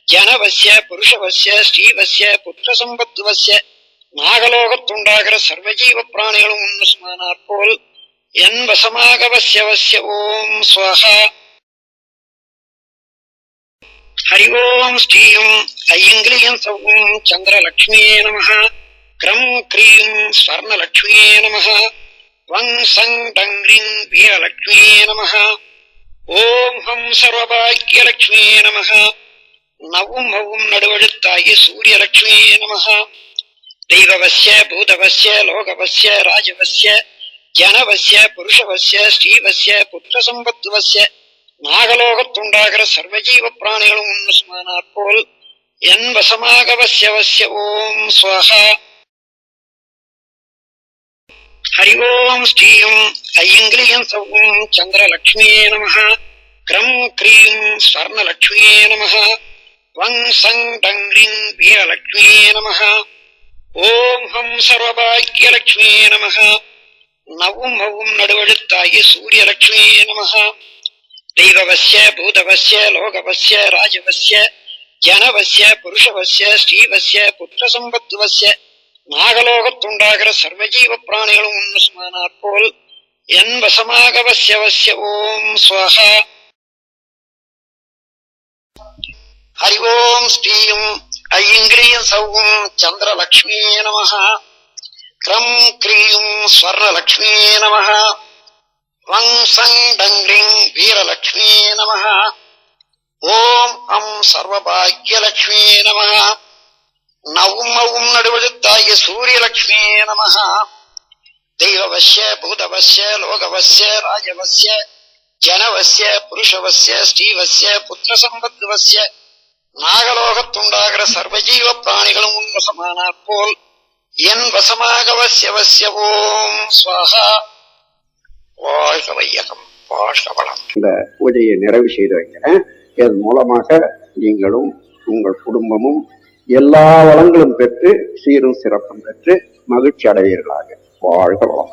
ஜனவஸ்ய புருஷவஸ்ய ஸ்ரீவஸ்ய புத்திரசம்பத்துவஸ்ய நாகலோகத்துண்டாகிற சர்வஜீவ பிராணிகளும் உன்னுமானாற் போல் என் வசமாகவஸ்ய வஸ்ய ஓம் ஸ்வஹா. ஹரி ஓம் ஸ்ரீயம் ஐயங்கிரியம் சௌம் சந்திரலக்ஷ்மியே நமஹ. க்ரம் க்ரீம் ஸ்வர்ணலக்ஷ்மியே நமஹ. வங் சங் டங்க்ரீம் வீரலக்ஷ்மியே நமஹ. ஓம் ஹம் சர்வபாக்யலக்ஷ்மியே நமஹ. நவும் மவும் நடுவழுத்தாய சூரியலக்ஷ்மியே நமஹ. தெய்வவஸ்ய பூதவஸ்ய லோகவஸ்ய ராஜவஸ்ய ஜனவஸ்ய புருஷவஸ்ய ஸ்ரீவஸ்ய புத்திரசம்பத்துவஸ்ய நாகலோகத்துண்டாகிற சர்வஜீவ பிராணிகளும் உன்னுமானாற் போல் என் வசமாகவஸ்ய வஸ்ய ஓம் ஸ்வஹா. ஹரி ஓம் ஸ்ரீயம் ஐயங்கிரியம் சௌம் சந்திரலக்ஷ்மியே நமஹ. க்ரம் க்ரீம் ஸ்வர்ணலக்ஷ்மியே நமஹ. வங் சங் டங்க்ரீம் வீரலக்ஷ்மியே நமஹ. ஓம் ஹம் சர்வபாக்யலக்ஷ்மியே நமஹ. நவும் மவும் நடுவழுத்தாய சூரியலக்ஷ்மியே நமஹ. தெய்வவஸ்ய பூதவஸ்ய லோகவஸ்ய ராஜவஸ்ய ஜனவஸ்ய புருஷவஸ்ய ஸ்ரீவஸ்ய புத்திரசம்பத்துவஸ்ய நாகலோகத்துண்டாகிற சர்வஜீவ பிராணிகளும் உன்னுமானாற் போல் என் வசமாகவஸ்ய வஸ்ய ஓம் ஸ்வஹா. ஹரி ஓம் ஸ்ரீயம் ஐயங்கிரியம் சௌம் சந்திரலக்ஷ்மியே நமஹ. க்ரம் க்ரீம் ஸ்வர்ணலக்ஷ்மியே நமஹ. வங் சங் டங்க்ரீம் வீரலக்ஷ்மியே நமஹ. ஓம் ஹம் சர்வபாக்யலக்ஷ்மியே நமஹ. நவும் மவும் நடுவழுத்தாய சூரியலக்ஷ்மியே நமஹ. தெய்வவஸ்ய பூதவஸ்ய லோகவஸ்ய ராஜவஸ்ய ஜனவஸ்ய புருஷவஸ்ய ஸ்ரீவஸ்ய புத்திரசம்பத்துவஸ்ய நாகலோகத்துண்டாகிற சர்வஜீவ பிராணிகளும் உன் வசமானாற் போல் என் வசமாகவஸ்ய வஸ்ய ஓம் ஸ்வஹா. வாழ்க வையகம், வாழ்க வளம். இந்த பூஜையை நிறைவு செய்து வைக்கிறேன். இதன் மூலமாக நீங்களும் உங்கள் குடும்பமும் எல்லா வளங்களும் பெற்று சீரும் சிறப்பும் பெற்று மகிழ்ச்சி அடைவீர்களாக. வாழ்க வளம்.